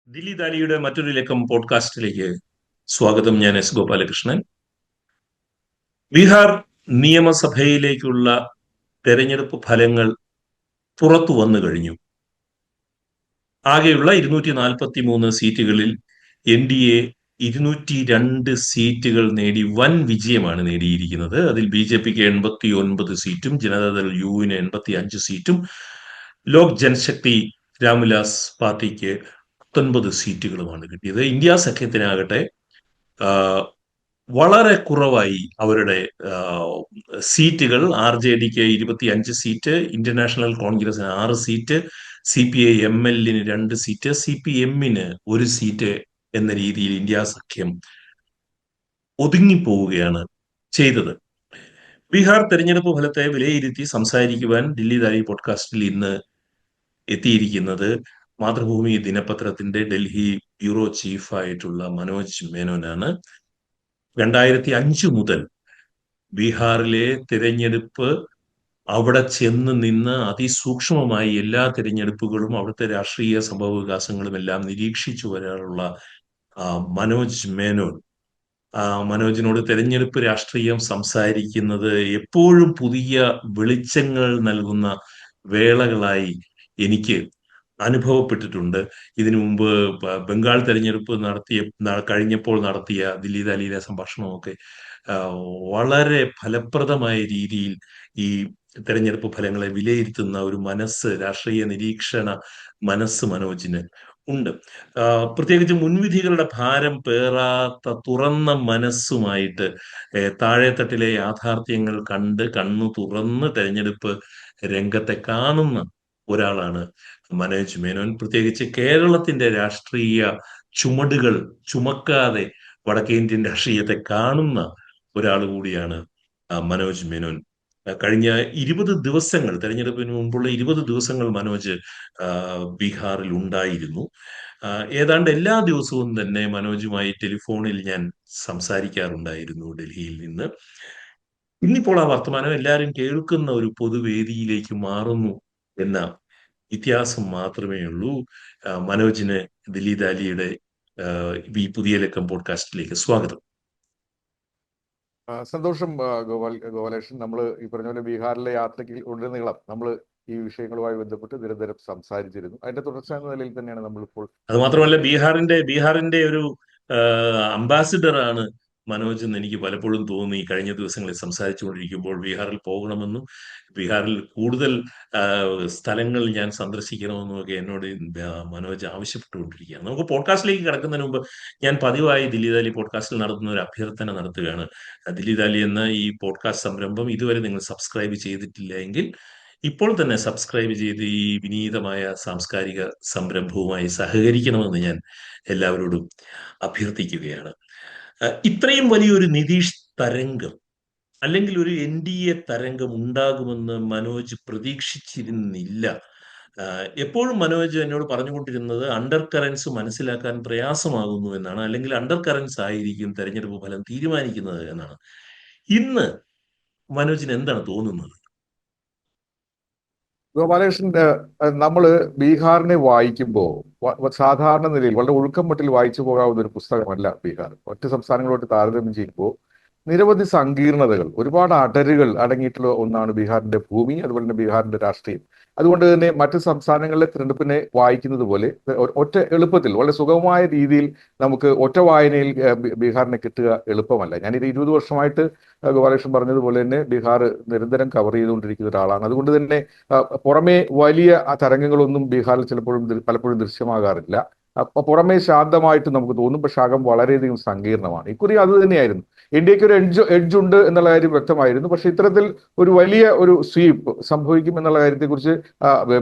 ദില്ലി ദാലിയുടെ മറ്റൊരു ലക്കം പോഡ്കാസ്റ്റിലേക്ക് സ്വാഗതം. ഞാൻ എസ് ഗോപാലകൃഷ്ണൻ. ബീഹാർ നിയമസഭയിലേക്കുള്ള തെരഞ്ഞെടുപ്പ് ഫലങ്ങൾ പുറത്തു വന്നു കഴിഞ്ഞു. ആകെയുള്ള 243 സീറ്റുകളിൽ NDA 202 സീറ്റുകൾ നേടി വൻ വിജയമാണ് നേടിയിരിക്കുന്നത്. അതിൽ BJPക്ക് 89 സീറ്റും ജനതാദൾ യുവിന് 85 സീറ്റും ലോക് ജനശക്തി രാംവിലാസ് പാർട്ടിക്ക് 19 സീറ്റുകളുമാണ് കിട്ടിയത്. ഇന്ത്യ സഖ്യത്തിനാകട്ടെ ആ, വളരെ കുറവായി അവരുടെ ആ, സീറ്റുകൾ. RJDക്ക് 25 സീറ്റ്, ഇന്ത്യൻ നാഷണൽ കോൺഗ്രസിന് 6 സീറ്റ്, CPI-MLന് 2 സീറ്റ്, CPMന് 1 സീറ്റ് എന്ന രീതിയിൽ ഇന്ത്യ സഖ്യം ഒതുങ്ങിപ്പോവുകയാണ് ചെയ്തത്. ബീഹാർ തെരഞ്ഞെടുപ്പ് ഫലത്തെ വിലയിരുത്തി സംസാരിക്കുവാൻ ദില്ലി ദാലി പോഡ്കാസ്റ്റിൽ ഇന്ന് എത്തിയിരിക്കുന്നത് മാതൃഭൂമി ദിനപത്രത്തിന്റെ ഡൽഹി ബ്യൂറോ ചീഫായിട്ടുള്ള മനോജ് മേനോനാണ്. 2005 മുതൽ ബീഹാറിലെ തിരഞ്ഞെടുപ്പ്, അവിടെ ചെന്ന് നിന്ന് അതിസൂക്ഷ്മമായി എല്ലാ തിരഞ്ഞെടുപ്പുകളും അവിടുത്തെ രാഷ്ട്രീയ സംഭവവികാസങ്ങളും എല്ലാം നിരീക്ഷിച്ചു വരാറുള്ള മനോജ് മേനോൻ, മനോജിനോട് തെരഞ്ഞെടുപ്പ് രാഷ്ട്രീയം സംസാരിക്കുന്നത് എപ്പോഴും പുതിയ വെളിച്ചങ്ങൾ നൽകുന്ന വേളകളായി എനിക്ക് അനുഭവപ്പെട്ടിട്ടുണ്ട്. ഇതിനു മുമ്പ് ബംഗാൾ തെരഞ്ഞെടുപ്പ് കഴിഞ്ഞപ്പോൾ നടത്തിയ ദില്ലി ദാലിയിലെ സംഭാഷണമൊക്കെ ആ, വളരെ ഫലപ്രദമായ രീതിയിൽ ഈ തെരഞ്ഞെടുപ്പ് ഫലങ്ങളെ വിലയിരുത്തുന്ന ഒരു മനസ്സ്, രാഷ്ട്രീയ നിരീക്ഷണ മനസ്സ് മനോജിന് ഉണ്ട്. ആ, പ്രത്യേകിച്ച് മുൻവിധികളുടെ ഭാരം പേറാത്ത തുറന്ന മനസ്സുമായിട്ട് താഴെത്തട്ടിലെ യാഥാർത്ഥ്യങ്ങൾ കണ്ട് കണ്ണു തുറന്ന് തെരഞ്ഞെടുപ്പ് രംഗത്തെ കാണുന്ന ഒരാളാണ് മനോജ് മേനോൻ. പ്രത്യേകിച്ച് കേരളത്തിന്റെ രാഷ്ട്രീയ ചുമടുകൾ ചുമക്കാതെ വടക്കേന്ത്യൻ രാഷ്ട്രീയത്തെ കാണുന്ന ഒരാൾ കൂടിയാണ് മനോജ് മേനോൻ. കഴിഞ്ഞ 20 ദിവസങ്ങൾ, തെരഞ്ഞെടുപ്പിന് മുമ്പുള്ള 20 ദിവസങ്ങൾ മനോജ് ബീഹാറിൽ ഉണ്ടായിരുന്നു. ഏതാണ്ട് എല്ലാ ദിവസവും തന്നെ മനോജുമായി ടെലിഫോണിൽ ഞാൻ സംസാരിക്കാറുണ്ടായിരുന്നു ഡൽഹിയിൽ നിന്ന്. ഇന്നിപ്പോൾ ആ വർത്തമാനം എല്ലാവരും കേൾക്കുന്ന ഒരു പൊതുവേദിയിലേക്ക് മാറുന്നു എന്ന വ്യത്യാസം മാത്രമേ ഉള്ളൂ. മനോജിന് ദില്ലി ദാലിയുടെ ഈ പുതിയ ലക്കം പോഡ്കാസ്റ്റിലേക്ക് സ്വാഗതം. സന്തോഷം. ഗോപാലകൃഷ്ണൻ, നമ്മൾ ഈ പറഞ്ഞ പോലെ ബീഹാറിലെ യാത്രയ്ക്ക് ഉടനീളം നമ്മൾ ഈ വിഷയങ്ങളുമായി ബന്ധപ്പെട്ട് നിരന്തരം സംസാരിച്ചിരുന്നു. അതിന്റെ തുടർച്ച എന്ന നിലയിൽ തന്നെയാണ് നമ്മളിപ്പോൾ അത് മാത്രമല്ല, ബീഹാറിന്റെ ഒരു അംബാസിഡർ ആണ് മനോജ് എന്ന് എനിക്ക് പലപ്പോഴും തോന്നി. കഴിഞ്ഞ ദിവസങ്ങളിൽ സംസാരിച്ചുകൊണ്ടിരിക്കുമ്പോൾ ബീഹാറിൽ പോകണമെന്നും ബീഹാറിൽ കൂടുതൽ സ്ഥലങ്ങൾ ഞാൻ സന്ദർശിക്കണമെന്നും ഒക്കെ എന്നോട് മനോജ് ആവശ്യപ്പെട്ടുകൊണ്ടിരിക്കുകയാണ്. നമുക്ക് പോഡ്കാസ്റ്റിലേക്ക് കിടക്കുന്നതിന് മുമ്പ് ഞാൻ പതിവായി ദില്ലി ദാലി പോഡ്കാസ്റ്റിൽ നടത്തുന്ന ഒരു അഭ്യർത്ഥന നടത്തുകയാണ്. ദില്ലി ദാലി എന്ന ഈ പോഡ്കാസ്റ്റ് സംരംഭം ഇതുവരെ നിങ്ങൾ സബ്സ്ക്രൈബ് ചെയ്തിട്ടില്ല എങ്കിൽ ഇപ്പോൾ തന്നെ സബ്സ്ക്രൈബ് ചെയ്ത് ഈ വിനീതമായ സാംസ്കാരിക സംരംഭവുമായി സഹകരിക്കണമെന്ന് ഞാൻ എല്ലാവരോടും അഭ്യർത്ഥിക്കുകയാണ്. ഇത്രയും വലിയൊരു നിതീഷ് തരംഗം, അല്ലെങ്കിൽ ഒരു NDA തരംഗം ഉണ്ടാകുമെന്ന് മനോജ് പ്രതീക്ഷിച്ചിരുന്നില്ല. എപ്പോഴും മനോജ് എന്നോട് പറഞ്ഞുകൊണ്ടിരുന്നത് അണ്ടർ കറൻസ് മനസ്സിലാക്കാൻ പ്രയാസമാകുന്നു എന്നാണ്, അല്ലെങ്കിൽ അണ്ടർ കറൻസ് ആയിരിക്കും തെരഞ്ഞെടുപ്പ് ഫലം തീരുമാനിക്കുന്നത് എന്നാണ്. ഇന്ന് മനോജിന് എന്താണ് തോന്നുന്നത്? ഗോപാലകൃഷ്ണൻ, നമ്മൾ ബീഹാറിനെ വായിക്കുമ്പോൾ സാധാരണ നിലയിൽ വളരെ ഒഴുക്കം മട്ടിൽ വായിച്ചു പോകാവുന്ന ഒരു പുസ്തകമല്ല ബീഹാർ. മറ്റ് സംസ്ഥാനങ്ങളോട്ട് താരതമ്യം ചെയ്യുമ്പോൾ നിരവധി സങ്കീർണതകൾ, ഒരുപാട് അടരുകൾ അടങ്ങിയിട്ടുള്ള ഒന്നാണ് ബീഹാറിന്റെ ഭൂമി, അതുപോലെ തന്നെ ബീഹാറിന്റെ രാഷ്ട്രീയം. അതുകൊണ്ട് തന്നെ മറ്റ് സംസ്ഥാനങ്ങളിലെ തിരഞ്ഞെടുപ്പിനെ വായിക്കുന്നത് പോലെ ഒറ്റ എളുപ്പത്തിൽ വളരെ സുഗമമായ രീതിയിൽ നമുക്ക് ഒറ്റ വായനയിൽ ബീഹാറിനെ കിട്ടുക എളുപ്പമല്ല. ഞാനിത് 20 വർഷമായിട്ട് ഗോപാലകൃഷ്ണൻ പറഞ്ഞതുപോലെ തന്നെ ബീഹാർ നിരന്തരം കവർ ചെയ്തുകൊണ്ടിരിക്കുന്ന ഒരാളാണ്. അതുകൊണ്ട് തന്നെ പുറമെ വലിയ തരംഗങ്ങളൊന്നും ബീഹാറിൽ പലപ്പോഴും ദൃശ്യമാകാറില്ല. പുറമേ ശാന്തമായിട്ട് നമുക്ക് തോന്നും, പക്ഷെ അകം വളരെയധികം സങ്കീർണമാണ്. ഇക്കുറി അത് തന്നെയായിരുന്നു. ഇന്ത്യക്ക് ഒരു എഡ്ജ് ഉണ്ട് എന്നുള്ള കാര്യം വ്യക്തമായിരുന്നു. പക്ഷെ ഇത്തരത്തിൽ ഒരു വലിയ ഒരു സ്വീപ്പ് സംഭവിക്കും എന്നുള്ള കാര്യത്തെക്കുറിച്ച്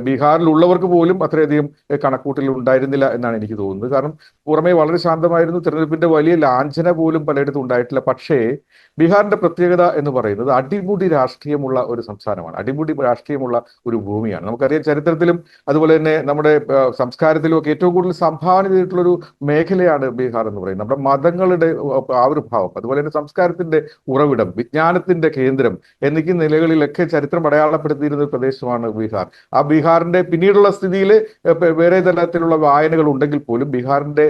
ബീഹാറിലുള്ളവർക്ക് പോലും അത്രയധികം കണക്കൂട്ടൽ ഉണ്ടായിരുന്നില്ല എന്നാണ് എനിക്ക് തോന്നുന്നത്. കാരണം പുറമേ വളരെ ശാന്തമായിരുന്നു. തിരഞ്ഞെടുപ്പിന്റെ വലിയ ലാഞ്ചന പോലും പലയിടത്തും ഉണ്ടായിട്ടില്ല. പക്ഷേ ബീഹാറിന്റെ പ്രത്യേകത എന്ന് പറയുന്നത് അടിമുടി രാഷ്ട്രീയമുള്ള ഒരു സംസ്ഥാനമാണ്, അടിമുടി രാഷ്ട്രീയമുള്ള ഒരു ഭൂമിയാണ്. നമുക്കറിയാം, ചരിത്രത്തിലും അതുപോലെ തന്നെ നമ്മുടെ സംസ്കാരത്തിലും ഒക്കെ ഏറ്റവും കൂടുതൽ സംഭാവന ചെയ്തിട്ടുള്ളൊരു മേഖലയാണ് ബീഹാർ എന്ന് പറയുന്നത്. നമ്മുടെ മതങ്ങളുടെ ആവിർഭാവം, അതുപോലെ തന്നെ സംസ്കാരത്തിന്റെ ഉറവിടം, വിജ്ഞാനത്തിന്റെ കേന്ദ്രം എന്നീ നിലകളിലൊക്കെ ചരിത്രം അടയാളപ്പെടുത്തിയിരുന്ന ഒരു പ്രദേശമാണ് ബീഹാർ. ആ ബീഹാറിന്റെ പിന്നീടുള്ള സ്ഥിതിയിൽ വേറെ തരത്തിലുള്ള വായനകൾ ഉണ്ടെങ്കിൽ പോലും ബീഹാറിന്റെ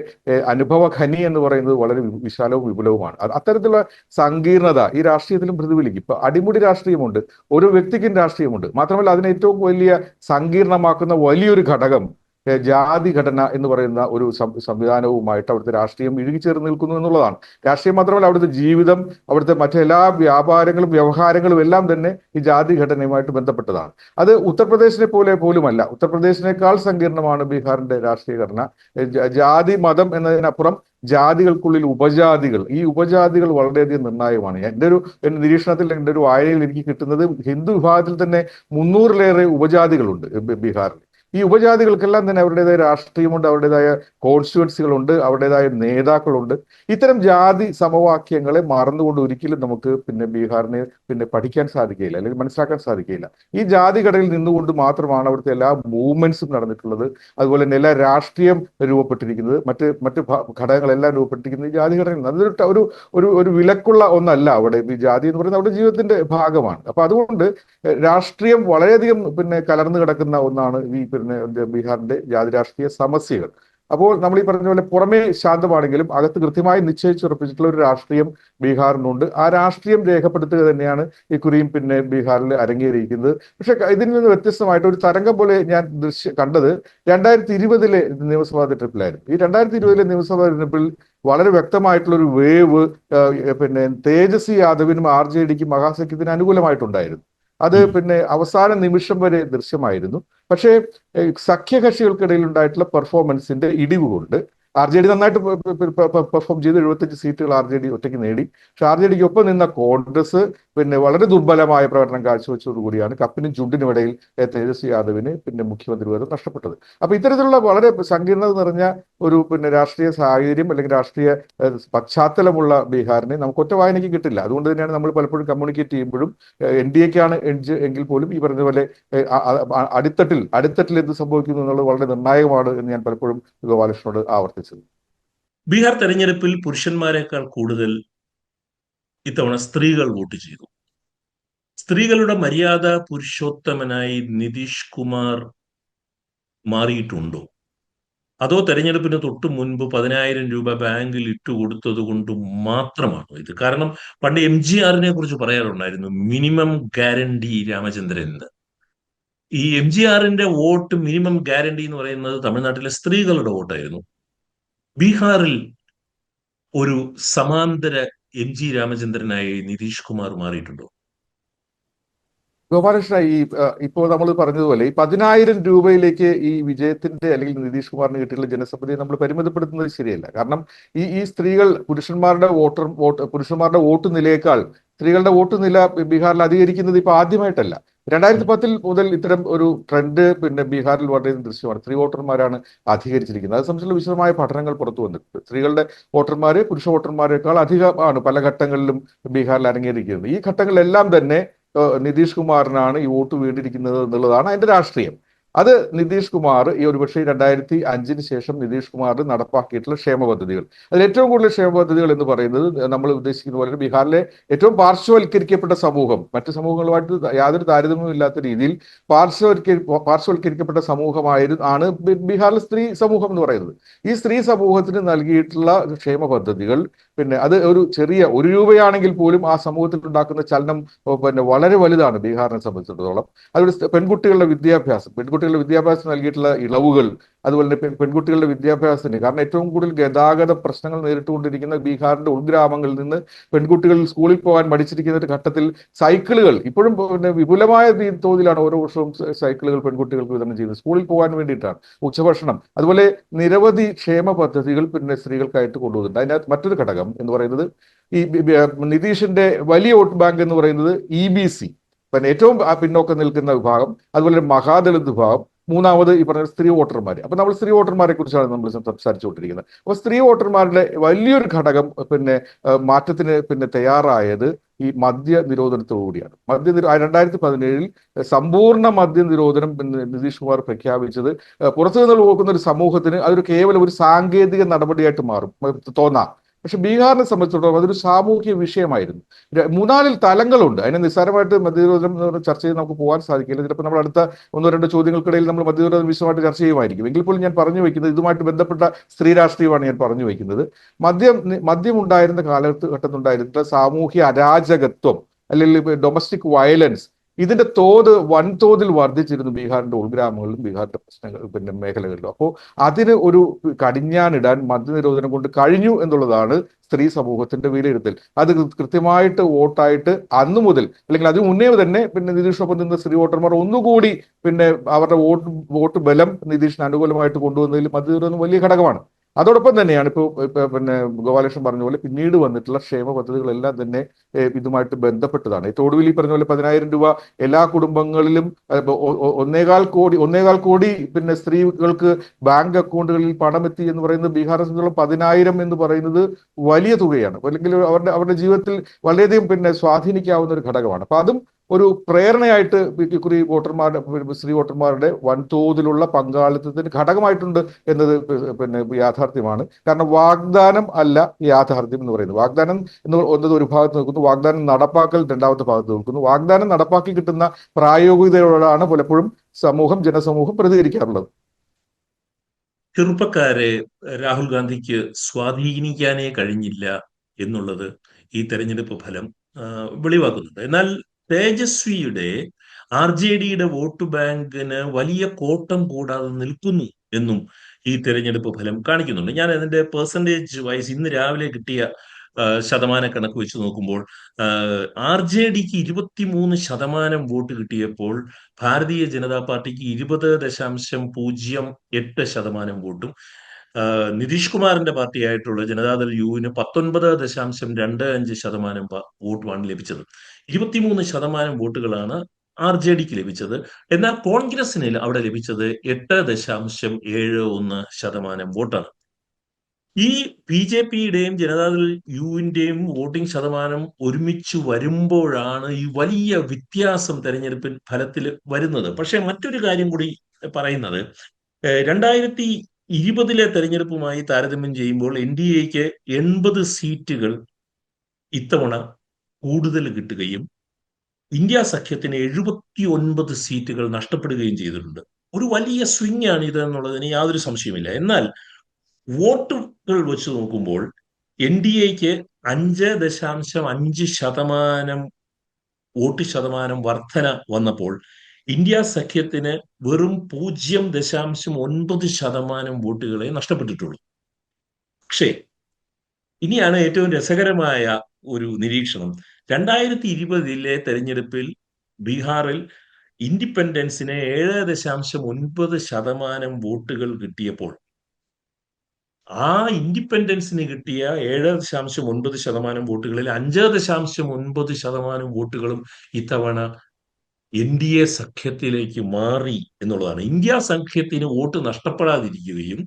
അനുഭവ ഖനി എന്ന് പറയുന്നത് വളരെ വിശാലവും വിപുലവുമാണ്. അത്തരത്തിലുള്ള സങ്കീർണത ഈ രാഷ്ട്രീയത്തിലും പ്രതിഫലിക്കും. ഇപ്പൊ അടിമുടി രാഷ്ട്രീയമുണ്ട്, ഓരോ വ്യക്തിക്കും രാഷ്ട്രീയമുണ്ട്. മാത്രമല്ല അതിനെ ഏറ്റവും വലിയ സങ്കീർണമാക്കുന്ന വലിയൊരു ഘടകം ജാതി ഘടന എന്ന് പറയുന്ന ഒരു സംവിധാനവുമായിട്ട് അവിടുത്തെ രാഷ്ട്രീയം ഇഴുകിച്ചേർന്ന് നിൽക്കുന്നു എന്നുള്ളതാണ്. രാഷ്ട്രീയം മാത്രമല്ല, അവിടുത്തെ ജീവിതം, അവിടുത്തെ മറ്റെല്ലാ വ്യാപാരങ്ങളും വ്യവഹാരങ്ങളും എല്ലാം തന്നെ ഈ ജാതി ഘടനയുമായിട്ട് ബന്ധപ്പെട്ടതാണ്. അത് ഉത്തർപ്രദേശിനെ പോലെ പോലുമല്ല, ഉത്തർപ്രദേശിനേക്കാൾ സങ്കീർണമാണ് ബീഹാറിന്റെ രാഷ്ട്രീയ ഘടന. ജാതി മതം എന്നതിനപ്പുറം ജാതികൾക്കുള്ളിൽ ഉപജാതികൾ, ഈ ഉപജാതികൾ വളരെയധികം നിർണായകമാണ്. എൻ്റെ ഒരു നിരീക്ഷണത്തിൽ, എൻ്റെ ഒരു വായനയിൽ എനിക്ക് കിട്ടുന്നത് ഹിന്ദു വിഭാഗത്തിൽ തന്നെ 300-ലേറെ ഉപജാതികളുണ്ട് ബീഹാറിൽ. ഈ ഉപജാതികൾക്കെല്ലാം തന്നെ അവരുടേതായ രാഷ്ട്രീയമുണ്ട്, അവരുടേതായ കോൺസ്റ്റിറ്റ്യുവൻസികളുണ്ട്, അവരുടേതായ നേതാക്കളുണ്ട്. ഇത്തരം ജാതി സമവാക്യങ്ങളെ മറന്നുകൊണ്ട് ഒരിക്കലും നമുക്ക് ബീഹാറിനെ പഠിക്കാൻ സാധിക്കുകയില്ല, അല്ലെങ്കിൽ മനസ്സിലാക്കാൻ സാധിക്കുകയില്ല. ഈ ജാതി ഘടനയിൽ നിന്നുകൊണ്ട് മാത്രമാണ് അവിടുത്തെ എല്ലാ മൂവ്മെന്റ്സും നടന്നിട്ടുള്ളത്. അതുപോലെ തന്നെ എല്ലാ രാഷ്ട്രീയം രൂപപ്പെട്ടിരിക്കുന്നത്, മറ്റ് ഘടകങ്ങളെല്ലാം രൂപപ്പെട്ടിരിക്കുന്നത് ഈ ജാതി ഘടനയിൽ. അതൊരു ഒരു ഒരു ഒരു വിലക്കുള്ള ഒന്നല്ല അവിടെ. ഈ ജാതി എന്ന് പറയുന്നത് അവിടെ ജീവിതത്തിന്റെ ഭാഗമാണ്. അപ്പൊ അതുകൊണ്ട് രാഷ്ട്രീയം വളരെയധികം കലർന്നു കിടക്കുന്ന ഒന്നാണ് ഈ ബീഹാറിന്റെ ജാതി രാഷ്ട്രീയ സമസ്യകൾ. അപ്പോൾ നമ്മൾ ഈ പറഞ്ഞ പോലെ പുറമേ ശാന്തമാണെങ്കിലും അകത്ത് കൃത്യമായി നിശ്ചയിച്ചുറപ്പിച്ചിട്ടുള്ള ഒരു രാഷ്ട്രീയം ബീഹാറിനുണ്ട്. ആ രാഷ്ട്രീയം രേഖപ്പെടുത്തുക തന്നെയാണ് ഇക്കുറിയും ബീഹാറിൽ അരങ്ങേറിയിരിക്കുന്നത്. പക്ഷെ ഇതിൽ നിന്ന് വ്യത്യസ്തമായിട്ട് ഒരു തരംഗം പോലെ ഞാൻ കണ്ടത് 2020 നിയമസഭാ തെരഞ്ഞെടുപ്പിലായിരുന്നു. ഈ 2020 നിയമസഭാ തെരഞ്ഞെടുപ്പിൽ വളരെ വ്യക്തമായിട്ടുള്ള ഒരു വേവ് തേജസ്വി യാദവിനും RJDക്കും മഹാസഖ്യത്തിന് അനുകൂലമായിട്ടുണ്ടായിരുന്നു. അത് അവസാന നിമിഷം വരെ ദൃശ്യമായിരുന്നു. പക്ഷേ സഖ്യകക്ഷികൾക്കിടയിൽ ഉണ്ടായിട്ടുള്ള പെർഫോമൻസിന്റെ ഇടിവ് കൊണ്ട് RJD നന്നായിട്ട് പെർഫോം ചെയ്ത് 75 സീറ്റുകൾ RJD ഒറ്റയ്ക്ക് നേടി. പക്ഷെ RJDക്ക് ഒപ്പം നിന്ന കോൺഗ്രസ് വളരെ ദുർബലമായ പ്രകടനം കാഴ്ചവെച്ചതോടുകൂടിയാണ് കപ്പിനും ചുണ്ടിനും ഇടയിൽ തേജസ്വി യാദവിന് മുഖ്യമന്ത്രി പദം നഷ്ടപ്പെട്ടത്. അപ്പൊ ഇത്തരത്തിലുള്ള വളരെ സങ്കീർണത നിറഞ്ഞ ഒരു രാഷ്ട്രീയ സാഹചര്യം അല്ലെങ്കിൽ രാഷ്ട്രീയ പശ്ചാത്തലമുള്ള ബീഹാറിനെ നമുക്ക് ഒറ്റ വായനയ്ക്ക് കിട്ടില്ല. അതുകൊണ്ട് തന്നെയാണ് നമ്മൾ പലപ്പോഴും കമ്മ്യൂണിക്കേറ്റ് ചെയ്യുമ്പോഴും NDAക്കാണ് എഡ്ജ് എങ്കിൽ പോലും ഈ പറഞ്ഞ പോലെ അടിത്തട്ടിൽ എന്ത് സംഭവിക്കുന്നു എന്നുള്ളത് വളരെ നിർണായകമാണ് എന്ന് ഞാൻ പലപ്പോഴും ഗോപാലകൃഷ്ണനോട് ആവർത്തിച്ചത്. ബീഹാർ തെരഞ്ഞെടുപ്പിൽ പുരുഷന്മാരെക്കാൾ കൂടുതൽ ഇത്തവണ സ്ത്രീകൾ വോട്ട് ചെയ്തു. സ്ത്രീകളുടെ മര്യാദ പുരുഷോത്തമനായി നിതീഷ് കുമാർ മാറിയിട്ടുണ്ടോ? അതോ തെരഞ്ഞെടുപ്പിന് തൊട്ടു മുൻപ് 10,000 രൂപ ബാങ്കിൽ ഇട്ടുകൊടുത്തത് കൊണ്ട് മാത്രമാണോ ഇത്? കാരണം പണ്ട് MGRനെ കുറിച്ച് പറയാറുണ്ടായിരുന്നു, മിനിമം ഗ്യാരണ്ടി രാമചന്ദ്രൻ എന്ന്. ഈ MGRന്റെ വോട്ട് മിനിമം ഗ്യാരണ്ടി എന്ന് പറയുന്നത് തമിഴ്നാട്ടിലെ സ്ത്രീകളുടെ വോട്ടായിരുന്നു. ബീഹാറിൽ ഒരു സമാന്തര MG രാമചന്ദ്രനായി നിതീഷ് കുമാർ മാറിയിട്ടുണ്ടോ? ഗോപാലകൃഷ്ണ, ഇപ്പോൾ നമ്മൾ പറഞ്ഞതുപോലെ ഈ 10,000 രൂപയിലേക്ക് ഈ വിജയത്തിന്റെ അല്ലെങ്കിൽ നിതീഷ് കുമാറിന് കിട്ടിയുള്ള ജനസമ്മതിയെ നമ്മൾ പരിമിതപ്പെടുത്തുന്നത് ശരിയല്ല. കാരണം ഈ സ്ത്രീകൾ പുരുഷന്മാരുടെ വോട്ട് നിലയേക്കാൾ സ്ത്രീകളുടെ വോട്ട് നില ബീഹാറിൽ അധികരിക്കുന്നത് ഇപ്പൊ ആദ്യമായിട്ടല്ല. 2010 മുതൽ ഇത്തരം ഒരു ട്രെൻഡ് ബീഹാറിൽ വളരെ ദൃശ്യമാണ്. സ്ത്രീ വോട്ടർമാരാണ് അധികരിച്ചിരിക്കുന്നത്. അത് സംബന്ധിച്ചുള്ള വിശദമായ പഠനങ്ങൾ പുറത്തു വന്നിട്ടുണ്ട്. സ്ത്രീകളുടെ വോട്ടർമാര് പുരുഷ വോട്ടർമാരെക്കാൾ അധികമാണ് പല ഘട്ടങ്ങളിലും ബീഹാറിൽ അരങ്ങേറിയിരിക്കുന്നത്. ഈ ഘട്ടങ്ങളിലെല്ലാം തന്നെ നിതീഷ് കുമാറിനാണ് ഈ വോട്ട് വീണ്ടിരിക്കുന്നത് എന്നുള്ളതാണ് അതിന്റെ രാഷ്ട്രീയം. അത് നിതീഷ് കുമാർ ഒരുപക്ഷെ 2005 ശേഷം നിതീഷ് കുമാർ നടപ്പാക്കിയിട്ടുള്ള ക്ഷേമ പദ്ധതികൾ, അതിൽ ഏറ്റവും കൂടുതൽ ക്ഷേമ പദ്ധതികൾ എന്ന് പറയുന്നത് നമ്മൾ ഉദ്ദേശിക്കുന്ന പോലെ ബീഹാറിലെ ഏറ്റവും സമൂഹം, മറ്റു സമൂഹങ്ങളുമായിട്ട് യാതൊരു താരതമ്യവും ഇല്ലാത്ത രീതിയിൽ പാർശ്വവൽക്കരിക്കപ്പെട്ട ആണ് ബീഹാറിലെ സ്ത്രീ സമൂഹം എന്ന് പറയുന്നത്. ഈ സ്ത്രീ സമൂഹത്തിന് നൽകിയിട്ടുള്ള ക്ഷേമ പദ്ധതികൾ അത് ഒരു ചെറിയ 1 രൂപയാണെങ്കിൽ പോലും ആ സമൂഹത്തിൽ ഉണ്ടാക്കുന്ന ചലനം വളരെ വലുതാണ് ബീഹാറിനെ സംബന്ധിച്ചിടത്തോളം. അതുപോലെ പെൺകുട്ടികളുടെ വിദ്യാഭ്യാസം നൽകിയിട്ടുള്ള ഇളവുകൾ, അതുപോലെ തന്നെ പെൺകുട്ടികളുടെ വിദ്യാഭ്യാസത്തിന്, കാരണം ഏറ്റവും കൂടുതൽ ഗതാഗത പ്രശ്നങ്ങൾ നേരിട്ടുകൊണ്ടിരിക്കുന്ന ബീഹാറിന്റെ ഉൾഗ്രാമങ്ങളിൽ നിന്ന് പെൺകുട്ടികൾ സ്കൂളിൽ പോകാൻ മടിച്ചിരിക്കുന്ന ഒരു ഘട്ടത്തിൽ സൈക്കിളുകൾ ഇപ്പോഴും വിപുലമായ തോതിലാണ് ഓരോ വർഷവും സൈക്കിളുകൾ പെൺകുട്ടികൾക്ക് വിതരണം ചെയ്യുന്നത്, സ്കൂളിൽ പോകാൻ വേണ്ടിയിട്ടാണ്. ഉച്ചഭക്ഷണം, അതുപോലെ നിരവധി ക്ഷേമ പദ്ധതികൾ സ്ത്രീകൾക്കായിട്ട് കൊണ്ടുവന്നിട്ടുണ്ട്. അതിനകത്ത് മറ്റൊരു ഘടകം എന്ന് പറയുന്നത് ഈ നിതീഷിന്റെ വലിയ വോട്ട് ബാങ്ക് എന്ന് പറയുന്നത് EBC, ഏറ്റവും പിന്നോക്കം നിൽക്കുന്ന വിഭാഗം, അതുപോലെ മഹാദളിത് വിഭാഗം, മൂന്നാമത് ഈ പറഞ്ഞ സ്ത്രീ വോട്ടർമാർ. അപ്പൊ നമ്മൾ സ്ത്രീ വോട്ടർമാരെ കുറിച്ചാണ് നമ്മൾ സംസാരിച്ചുകൊണ്ടിരിക്കുന്നത്. അപ്പൊ സ്ത്രീ വോട്ടർമാരുടെ വലിയൊരു ഘടകം മാറ്റത്തിന് തയ്യാറായത് ഈ മദ്യ നിരോധനത്തോടുകൂടിയാണ്. 2017 സമ്പൂർണ്ണ മദ്യ നിരോധനം നിതീഷ് കുമാർ പ്രഖ്യാപിച്ചത് പുറത്തു നിന്ന് നോക്കുന്ന ഒരു സമൂഹത്തിന് അതൊരു കേവലം ഒരു സാങ്കേതിക നടപടിയായിട്ട് മാറും തോന്നാം. പക്ഷെ ബീഹാറിനെ സംബന്ധിച്ചിടത്തോളം അതൊരു സാമൂഹ്യ വിഷയമായിരുന്നു. 3-4 തലങ്ങളുണ്ട്. അതിനെ നിസ്സാരമായിട്ട് മദ്യനിരോധനം ചർച്ച ചെയ്ത് നമുക്ക് പോകാൻ സാധിക്കില്ല. ചിലപ്പോൾ നമ്മൾ അടുത്ത 1-2 ചോദ്യങ്ങൾക്കിടയിൽ നമ്മൾ മദ്യനിരോധനം വിശദമായിട്ട് ചർച്ച ചെയ്യുമായിരിക്കും. എങ്കിൽ പോലും ഞാൻ പറഞ്ഞു വയ്ക്കുന്നത് ഇതുമായിട്ട് ബന്ധപ്പെട്ട സ്ത്രീ രാഷ്ട്രീയമാണ് ഞാൻ പറഞ്ഞു വയ്ക്കുന്നത്. മദ്യം ഉണ്ടായിരുന്ന കാലഘട്ടത്തിലുണ്ടായിരുന്ന സാമൂഹ്യ അരാജകത്വം അല്ലെങ്കിൽ ഡൊമസ്റ്റിക് വയലൻസ് ഇതിന്റെ തോത് വൻതോതിൽ വർദ്ധിച്ചിരുന്നു ബീഹാറിന്റെ ഉൾഗ്രാമങ്ങളിലും ബീഹാറിന്റെ മേഖലകളിലും. അപ്പോൾ അതിന് ഒരു കടിഞ്ഞാണിടാൻ മദ്യനിരോധനം കൊണ്ട് കഴിഞ്ഞു എന്നുള്ളതാണ് സ്ത്രീ സമൂഹത്തിന്റെ വിലയിരുത്തൽ. അത് കൃത്യമായിട്ട് വോട്ടായിട്ട് അന്നു മുതൽ അല്ലെങ്കിൽ അതിന് മുന്നേ തന്നെ നിതീഷിനൊപ്പം നിന്ന സ്ത്രീ വോട്ടർമാർ ഒന്നുകൂടി അവരുടെ വോട്ട് ബലം നിതീഷിന് അനുകൂലമായിട്ട് കൊണ്ടുവന്നതിൽ മദ്യനിരോധനം വലിയ ഘടകമാണ്. അതോടൊപ്പം തന്നെയാണ് ഇപ്പോൾ ഗോപാലകൃഷ്ണൻ പറഞ്ഞ പോലെ പിന്നീട് വന്നിട്ടുള്ള ക്ഷേമ പദ്ധതികളെല്ലാം തന്നെ ഇതുമായിട്ട് ബന്ധപ്പെട്ടതാണ്. തൊടുവിൽ ഈ പറഞ്ഞ പോലെ 10,000 രൂപ എല്ലാ കുടുംബങ്ങളിലും 1.25 കോടി സ്ത്രീകൾക്ക് ബാങ്ക് അക്കൗണ്ടുകളിൽ പണം എത്തി എന്ന് പറയുന്നത് ബീഹാറിനെ സംബന്ധിച്ചിടത്തോളം 10,000 എന്ന് പറയുന്നത് വലിയ തുകയാണ്. അല്ലെങ്കിൽ അവരുടെ ജീവിതത്തിൽ വളരെയധികം സ്വാധീനിക്കാവുന്ന ഒരു ഘടകമാണ്. അപ്പൊ അതും ഒരു പ്രേരണയായിട്ട് ഇക്കുറി സ്ത്രീ വോട്ടർമാരുടെ വൻതോതിലുള്ള പങ്കാളിത്തത്തിന് ഘടകമായിട്ടുണ്ട് എന്നത് യാഥാർത്ഥ്യമാണ്. കാരണം വാഗ്ദാനം അല്ല യാഥാർത്ഥ്യം എന്ന് പറയുന്നത്. വാഗ്ദാനം എന്നത് ഒരു ഭാഗത്ത് നിൽക്കുന്നു, വാഗ്ദാനം നടപ്പാക്കൽ രണ്ടാമത്തെ ഭാഗത്ത് നിൽക്കുന്നു. വാഗ്ദാനം നടപ്പാക്കി കിട്ടുന്ന പ്രായോഗികതയോടാണ് പലപ്പോഴും ജനസമൂഹം പ്രതികരിക്കാറുള്ളത്. ചെറുപ്പക്കാരെ രാഹുൽ ഗാന്ധിക്ക് സ്വാധീനിക്കാനേ കഴിഞ്ഞില്ല എന്നുള്ളത് ഈ തെരഞ്ഞെടുപ്പ് ഫലം വെളിവാക്കുന്നുണ്ട്. എന്നാൽ തേജസ്വിയുടെ RJDയുടെ വോട്ട് ബാങ്കിന് വലിയ കോട്ടം കൂടാതെ നിൽക്കുന്നു എന്നും ഈ തെരഞ്ഞെടുപ്പ് ഫലം കാണിക്കുന്നുണ്ട്. ഞാൻ അതിന്റെ പെർസെൻറ്റേജ് വൈസ് ഇന്ന് രാവിലെ കിട്ടിയ ശതമാന കണക്ക് വെച്ച് നോക്കുമ്പോൾ RJDക്ക് 23% വോട്ട് കിട്ടിയപ്പോൾ ഭാരതീയ ജനതാ പാർട്ടിക്ക് 20.08% വോട്ടും നിതീഷ് കുമാറിന്റെ പാർട്ടിയായിട്ടുള്ള ജനതാദൾ യുവിന് 19.25% വോട്ടുമാണ് ലഭിച്ചത്. 23% വോട്ടുകളാണ് RJDക്ക് ലഭിച്ചത്. എന്നാൽ കോൺഗ്രസിന് അവിടെ ലഭിച്ചത് 8.71% വോട്ടാണ്. ഈ BJPയുടെയും ജനതാദൾ യുവിന്റെയും വോട്ടിംഗ് ശതമാനം ഒരുമിച്ച് വരുമ്പോഴാണ് ഈ വലിയ വ്യത്യാസം തെരഞ്ഞെടുപ്പിൽ ഫലത്തിൽ വരുന്നത്. പക്ഷെ മറ്റൊരു കാര്യം കൂടി പറയുന്നത്, 2020 തെരഞ്ഞെടുപ്പുമായി താരതമ്യം ചെയ്യുമ്പോൾ NDAക്ക് 80 സീറ്റുകൾ ഇത്തവണ കൂടുതൽ കിട്ടുകയും ഇന്ത്യ സഖ്യത്തിന് 79 സീറ്റുകൾ നഷ്ടപ്പെടുകയും ചെയ്തിട്ടുണ്ട്. ഒരു വലിയ സ്വിംഗ് ആണ് ഇത് എന്നുള്ളതിന് യാതൊരു സംശയമില്ല. എന്നാൽ വോട്ടുകൾ വെച്ച് നോക്കുമ്പോൾ NDAക്ക് 5.5% വോട്ട് ശതമാനം വർധന വന്നപ്പോൾ ഇന്ത്യ സഖ്യത്തിന് വെറും 0.9% വോട്ടുകളെ നഷ്ടപ്പെട്ടിട്ടുള്ളൂ. പക്ഷേ ഇനിയാണ് ഏറ്റവും രസകരമായ ഒരു നിരീക്ഷണം. 2020 തെരഞ്ഞെടുപ്പിൽ ബീഹാറിൽ ഇൻഡിപെൻഡൻസിന് 7.9% വോട്ടുകൾ കിട്ടിയപ്പോൾ ആ ഇൻഡിപെൻഡൻസിന് കിട്ടിയ 7.9% വോട്ടുകളിൽ 5.9% വോട്ടുകളും ഇത്തവണ NDA സഖ്യത്തിലേക്ക് മാറി എന്നുള്ളതാണ്. ഇന്ത്യ സഖ്യത്തിന് വോട്ട് നഷ്ടപ്പെടാതിരിക്കുകയും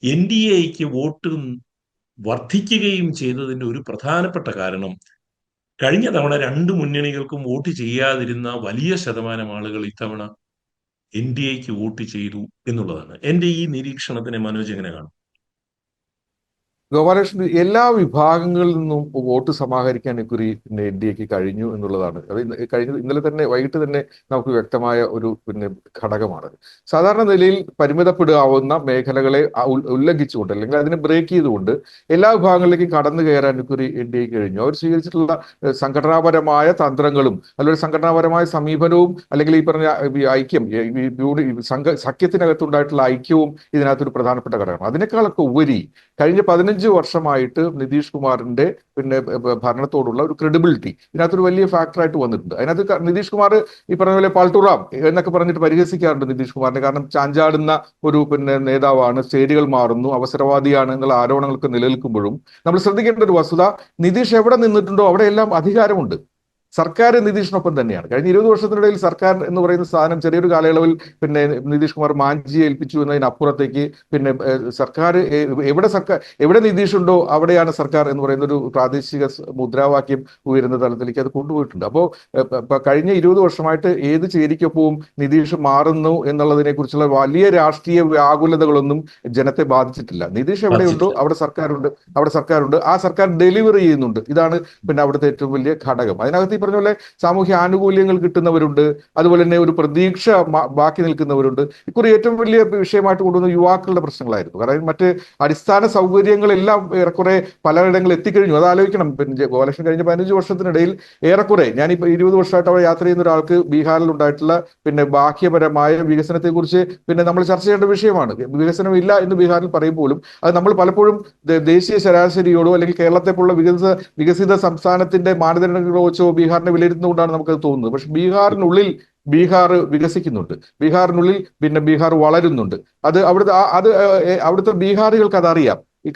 NDAക്ക് വോട്ട് വർദ്ധിക്കുകയും ചെയ്തതിന്റെ ഒരു പ്രധാനപ്പെട്ട കാരണം കഴിഞ്ഞ തവണ 2 മുന്നണികൾക്കും വോട്ട് ചെയ്യാതിരുന്ന വലിയ ശതമാനം ആളുകൾ ഇത്തവണ NDAക്ക് വോട്ട് ചെയ്തു എന്നുള്ളതാണ്. എന്റെ ഈ നിരീക്ഷണത്തിനെ മനോജ് എങ്ങനെ കാണും? ഗോപാലകൃഷ്ണൻ, എല്ലാ വിഭാഗങ്ങളിൽ നിന്നും വോട്ട് സമാഹരിക്കാൻ ഇക്കുറി NDAക്ക് കഴിഞ്ഞു എന്നുള്ളതാണ്. അത് ഇന്നലെ തന്നെ വൈകിട്ട് തന്നെ നമുക്ക് വ്യക്തമായ ഒരു ഘടകമാണ്. സാധാരണ നിലയിൽ പരിമിതപ്പെടാവുന്ന മേഖലകളെ ഉല്ലംഘിച്ചുകൊണ്ട് അല്ലെങ്കിൽ അതിനെ ബ്രേക്ക് ചെയ്തുകൊണ്ട് എല്ലാ വിഭാഗങ്ങളിലേക്കും കടന്നു കയറാൻ ഇക്കുറി NDAക്ക് കഴിഞ്ഞു. അവർ സ്വീകരിച്ചിട്ടുള്ള സംഘടനാപരമായ തന്ത്രങ്ങളും അല്ലെങ്കിൽ സംഘടനാപരമായ സമീപനവും അല്ലെങ്കിൽ ഈ പറഞ്ഞ ഐക്യം, സഖ്യത്തിനകത്തുണ്ടായിട്ടുള്ള ഐക്യവും ഇതിനകത്തൊരു പ്രധാനപ്പെട്ട ഘടകമാണ്. അതിനേക്കാളൊക്കെ ഉപരി കഴിഞ്ഞ 15 വർഷമായിട്ട് നിതീഷ് കുമാറിന്റെ ഭരണത്തോടുള്ള ഒരു ക്രെഡിബിലിറ്റി ഇതിനകത്തൊരു വലിയ ഫാക്ടറായിട്ട് വന്നിട്ടുണ്ട്. അതിനകത്ത് നിതീഷ് കുമാർ ഈ പറഞ്ഞ പോലെ പാൾട്ടുറാം എന്നൊക്കെ പറഞ്ഞിട്ട് പരിഹസിക്കാറുണ്ട് നിതീഷ് കുമാറിനെ. കാരണം ചാഞ്ചാടുന്ന ഒരു നേതാവാണ്, സ്റ്റേജുകൾ മാറുന്നു, അവസരവാദിയാണ് എന്നുള്ള ആരോപണങ്ങളൊക്കെ നിലനിൽക്കുമ്പോഴും നമ്മൾ ശ്രദ്ധിക്കേണ്ട ഒരു വസ്തുത, നിതീഷ് എവിടെ നിന്നിട്ടുണ്ടോ അവിടെയെല്ലാം അധികാരമുണ്ട്. സർക്കാർ നിതീഷിനൊപ്പം തന്നെയാണ്. കഴിഞ്ഞ 20 വർഷത്തിനിടയിൽ സർക്കാർ എന്ന് പറയുന്ന സാധനം ചെറിയൊരു കാലയളവിൽ പിന്നെ നിതീഷ് കുമാർ മാഞ്ചിയെ ഏൽപ്പിച്ചു എന്നതിനപ്പുറത്തേക്ക് പിന്നെ എവിടെ നിതീഷ് ഉണ്ടോ അവിടെയാണ് സർക്കാർ എന്ന് പറയുന്ന ഒരു പ്രാദേശിക മുദ്രാവാക്യം ഉയരുന്ന തലത്തിലേക്ക് അത് കൊണ്ടുപോയിട്ടുണ്ട്. അപ്പോൾ കഴിഞ്ഞ 20 വർഷമായിട്ട് ഏത് ചേരിക്കൊപ്പവും നിതീഷ് മാറുന്നു എന്നുള്ളതിനെ കുറിച്ചുള്ള വലിയ രാഷ്ട്രീയ വ്യാകുലതകളൊന്നും ജനത്തെ ബാധിച്ചിട്ടില്ല. നിതീഷ് എവിടെയുണ്ടോ അവിടെ സർക്കാരുണ്ട്, ആ സർക്കാർ ഡെലിവറി ചെയ്യുന്നുണ്ട്. ഇതാണ് പിന്നെ അവിടുത്തെ ഏറ്റവും വലിയ ഘടകം. അതിനകത്ത് ഈ പറഞ്ഞ പോലെ സാമൂഹ്യ ആനുകൂല്യങ്ങൾ കിട്ടുന്നവരുണ്ട്, അതുപോലെ തന്നെ ഒരു പ്രതീക്ഷ ബാക്കി നിൽക്കുന്നവരുണ്ട്. ഇക്കുറി ഏറ്റവും വലിയ വിഷയമായിട്ട് കൊണ്ടുവന്ന യുവാക്കളുടെ പ്രശ്നങ്ങളായിരുന്നു. കാരണം മറ്റ് അടിസ്ഥാന സൗകര്യങ്ങളെല്ലാം ഏറെക്കുറെ പലയിടങ്ങളിൽ എത്തിക്കഴിഞ്ഞു. അത് ആലോചിക്കണം. പിന്നെ ഗോലക്ഷൻ കഴിഞ്ഞ 15 വർഷത്തിനിടയിൽ ഏറെക്കുറെ ഞാനിപ്പോൾ 20 വർഷമായിട്ട് അവിടെ യാത്ര ചെയ്യുന്ന ഒരാൾക്ക് ബീഹാറിൽ ഉണ്ടായിട്ടുള്ള പിന്നെ ബാഹ്യപരമായ വികസനത്തെക്കുറിച്ച് പിന്നെ നമ്മൾ ചർച്ച ചെയ്യേണ്ട വിഷയമാണ്. വികസനമില്ല എന്ന് ബീഹാറിൽ പറയുമ്പോഴും അത് നമ്മൾ പലപ്പോഴും ദേശീയ ശരാശരിയോടോ അല്ലെങ്കിൽ കേരളത്തെ പോലുള്ള വികസിത സംസ്ഥാനത്തിന്റെ മാനദണ്ഡങ്ങളോ വെച്ചോ ബീഹാറിനെ വിലയിരുത്തുന്നതുകൊണ്ടാണ് നമുക്കത് തോന്നുന്നത്. പക്ഷെ ബീഹാർ വികസിക്കുന്നുണ്ട്, ബീഹാറിനുള്ളിൽ പിന്നെ ബീഹാർ വളരുന്നുണ്ട്. അവിടുത്തെ ബീഹാറികൾക്ക് അതറിയാം. ഈ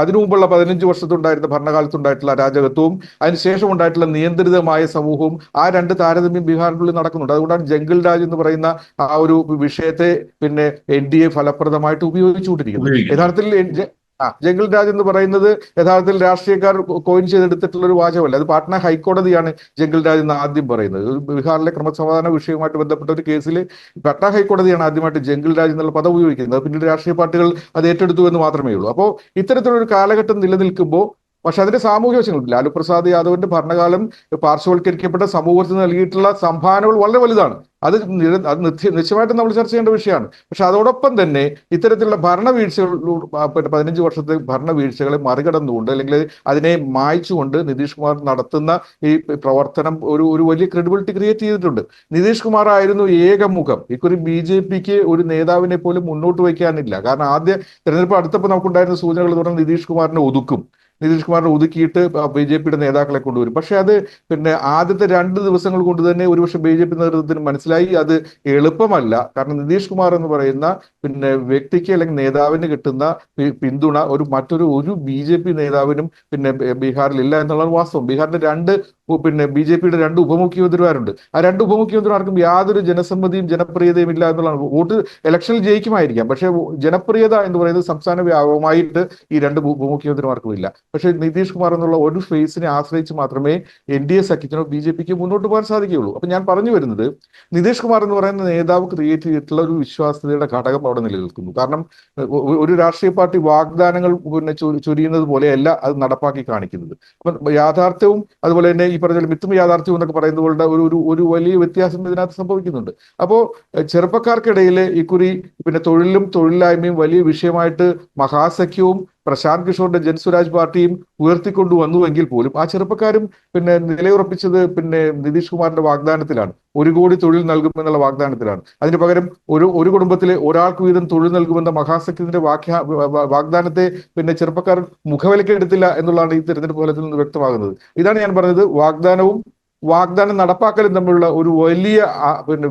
അതിനു മുമ്പുള്ള 15 വർഷത്തുണ്ടായിരുന്ന ഭരണകാലത്തുണ്ടായിട്ടുള്ള അരാജകത്വവും അതിനുശേഷം ഉണ്ടായിട്ടുള്ള നിയന്ത്രിതമായ സമൂഹവും ആ രണ്ട് താരതമ്യം ബീഹാറിനുള്ളിൽ നടക്കുന്നുണ്ട്. അതുകൊണ്ടാണ് ജംഗിൾ രാജ് എന്ന് പറയുന്ന ആ ഒരു വിഷയത്തെ പിന്നെ NDA ഫലപ്രദമായിട്ട് ഉപയോഗിച്ചുകൊണ്ടിരിക്കുന്നത്. യഥാർത്ഥത്തിൽ ജംഗിൾ രാജ് എന്ന് പറയുന്നത് യഥാർത്ഥത്തിൽ രാഷ്ട്രീയക്കാർ കോയിൻ ചെയ്തെടുത്തിട്ടുള്ള ഒരു വാചകമല്ല. അത് പാട്ന ഹൈക്കോടതിയാണ് ജംഗിൾ രാജ് എന്ന് ആദ്യം പറയുന്നത്. ബീഹാറിലെ ക്രമസമാധാന വിഷയവുമായിട്ട് ബന്ധപ്പെട്ട ഒരു കേസിൽ പാട്ന ഹൈക്കോടതിയാണ് ആദ്യമായിട്ട് ജംഗിൾ രാജ് എന്നുള്ള പദം ഉപയോഗിക്കുന്നത്. പിന്നീട് രാഷ്ട്രീയ പാർട്ടികൾ അത് ഏറ്റെടുത്തു എന്ന് മാത്രമേ ഉള്ളൂ. അപ്പോൾ ഇത്തരത്തിലൊരു കാലഘട്ടം നിലനിൽക്കുമ്പോൾ പക്ഷെ അതിന്റെ സാമൂഹ്യ വശങ്ങൾ, ലാലു പ്രസാദ് യാദവിന്റെ ഭരണകാലം പാർശ്വവൽക്കരിക്കപ്പെട്ട സമൂഹത്തിന് നൽകിയിട്ടുള്ള സംഭാവനകൾ വളരെ വലുതാണ്. അത് നിശ്ചയമായിട്ടും നമ്മൾ ചർച്ച ചെയ്യേണ്ട വിഷയമാണ്. പക്ഷെ അതോടൊപ്പം തന്നെ ഇത്തരത്തിലുള്ള ഭരണവീഴ്ചകൾ 15 വർഷത്തെ ഭരണവീഴ്ചകളെ മറികടന്നുകൊണ്ട് അല്ലെങ്കിൽ അതിനെ മായ്ച്ചുകൊണ്ട് നിതീഷ് കുമാർ നടത്തുന്ന ഈ പ്രവർത്തനം ഒരു വലിയ ക്രെഡിബിലിറ്റി ക്രിയേറ്റ് ചെയ്തിട്ടുണ്ട്. നിതീഷ് കുമാർ ആയിരുന്നു ഏകമുഖം. ഇക്കുറി BJPക്ക് ഒരു നേതാവിനെ പോലും മുന്നോട്ട് വയ്ക്കാനില്ല. കാരണം ആദ്യ തെരഞ്ഞെടുപ്പ് അടുത്തപ്പോൾ നമുക്കുണ്ടായിരുന്ന സൂചനകൾ തുടർന്ന് നിതീഷ് കുമാറിനെ ഒതുക്കിയിട്ട് BJPയുടെ നേതാക്കളെ കൊണ്ടുവരും. പക്ഷെ അത് പിന്നെ ആദ്യത്തെ 2 ദിവസങ്ങൾ കൊണ്ട് തന്നെ ഒരുപക്ഷെ BJP നേതൃത്വത്തിന് മനസ്സിലായി അത് എളുപ്പമല്ല. കാരണം നിതീഷ് കുമാർ എന്ന് പറയുന്ന പിന്നെ വ്യക്തിക്ക് അല്ലെങ്കിൽ നേതാവിന് കിട്ടുന്ന പിന്തുണ മറ്റൊരു BJP നേതാവിനും പിന്നെ ബീഹാറിൽ ഇല്ല എന്നുള്ളതാണ് വാസ്തവം. ബീഹാറിന്റെ BJPയുടെ 2 ഉപമുഖ്യമന്ത്രിമാരുണ്ട്. ആ 2 ഉപമുഖ്യമന്ത്രിമാർക്കും യാതൊരു ജനസമ്മതിയും ജനപ്രിയതയും ഇല്ല എന്നുള്ളതാണ്. വോട്ട് ഇലക്ഷനിൽ ജയിക്കുമായിരിക്കാം, പക്ഷെ ജനപ്രിയത എന്ന് പറയുന്നത് സംസ്ഥാന വ്യാപകമായിട്ട് ഈ 2 ഉപമുഖ്യമന്ത്രിമാർക്കും ഇല്ല. പക്ഷെ നിതീഷ് കുമാർ എന്നുള്ള ഒരു ഫേസിനെ ആശ്രയിച്ച് മാത്രമേ NDA സഖ്യത്തിനോ BJPക്ക് മുന്നോട്ട് പോകാൻ സാധിക്കുകയുള്ളൂ. അപ്പൊ ഞാൻ പറഞ്ഞു വരുന്നത്, നിതീഷ് കുമാർ എന്ന് പറയുന്ന നേതാവ് ക്രിയേറ്റ് ചെയ്തിട്ടുള്ള ഒരു വിശ്വാസ്യതയുടെ ഘടകം അവിടെ നിലനിൽക്കുന്നു. കാരണം ഒരു രാഷ്ട്രീയ പാർട്ടി വാഗ്ദാനങ്ങൾ പിന്നെ ചൊരിയുന്നത് പോലെയല്ല അത് നടപ്പാക്കി കാണിക്കുന്നത്. അപ്പൊ യാഥാർത്ഥ്യവും അതുപോലെ തന്നെ ഈ പറഞ്ഞ മിത്തും യാഥാർത്ഥ്യവും എന്നൊക്കെ പറയുന്നത് പോലെ ഒരു വലിയ വ്യത്യാസം ഇതിനകത്ത് സംഭവിക്കുന്നുണ്ട്. അപ്പോൾ ചെറുപ്പക്കാർക്കിടയിൽ ഇക്കുറി പിന്നെ തൊഴിലും തൊഴിലില്ലായ്മയും വലിയ വിഷയമായിട്ട് മഹാസഖ്യവും പ്രശാന്ത് കിഷോറിന്റെ ജൻസ്വരാജ് പാർട്ടിയും ഉയർത്തിക്കൊണ്ടു വന്നുവെങ്കിൽ പോലും ആ ചെറുപ്പക്കാരും പിന്നെ നിലയുറപ്പിച്ചത് പിന്നെ നിതീഷ് കുമാറിന്റെ വാഗ്ദാനത്തിലാണ്. 1 കോടി തൊഴിൽ നൽകുമെന്നുള്ള വാഗ്ദാനത്തിലാണ്. അതിന് പകരം ഒരു കുടുംബത്തിലെ ഒരാൾക്ക് വീതം തൊഴിൽ നൽകുമെന്ന മഹാസഖ്യത്തിന്റെ വാഗ്ദാനത്തെ പിന്നെ ചെറുപ്പക്കാർ മുഖവിലക്കെടുത്തില്ല എന്നുള്ളതാണ് ഈ തെരഞ്ഞെടുപ്പ് ഫലത്തിൽ നിന്ന് വ്യക്തമാകുന്നത്. ഇതാണ് ഞാൻ പറഞ്ഞത്, വാഗ്ദാനം നടപ്പാക്കലും തമ്മിലുള്ള ഒരു വലിയ പിന്നെ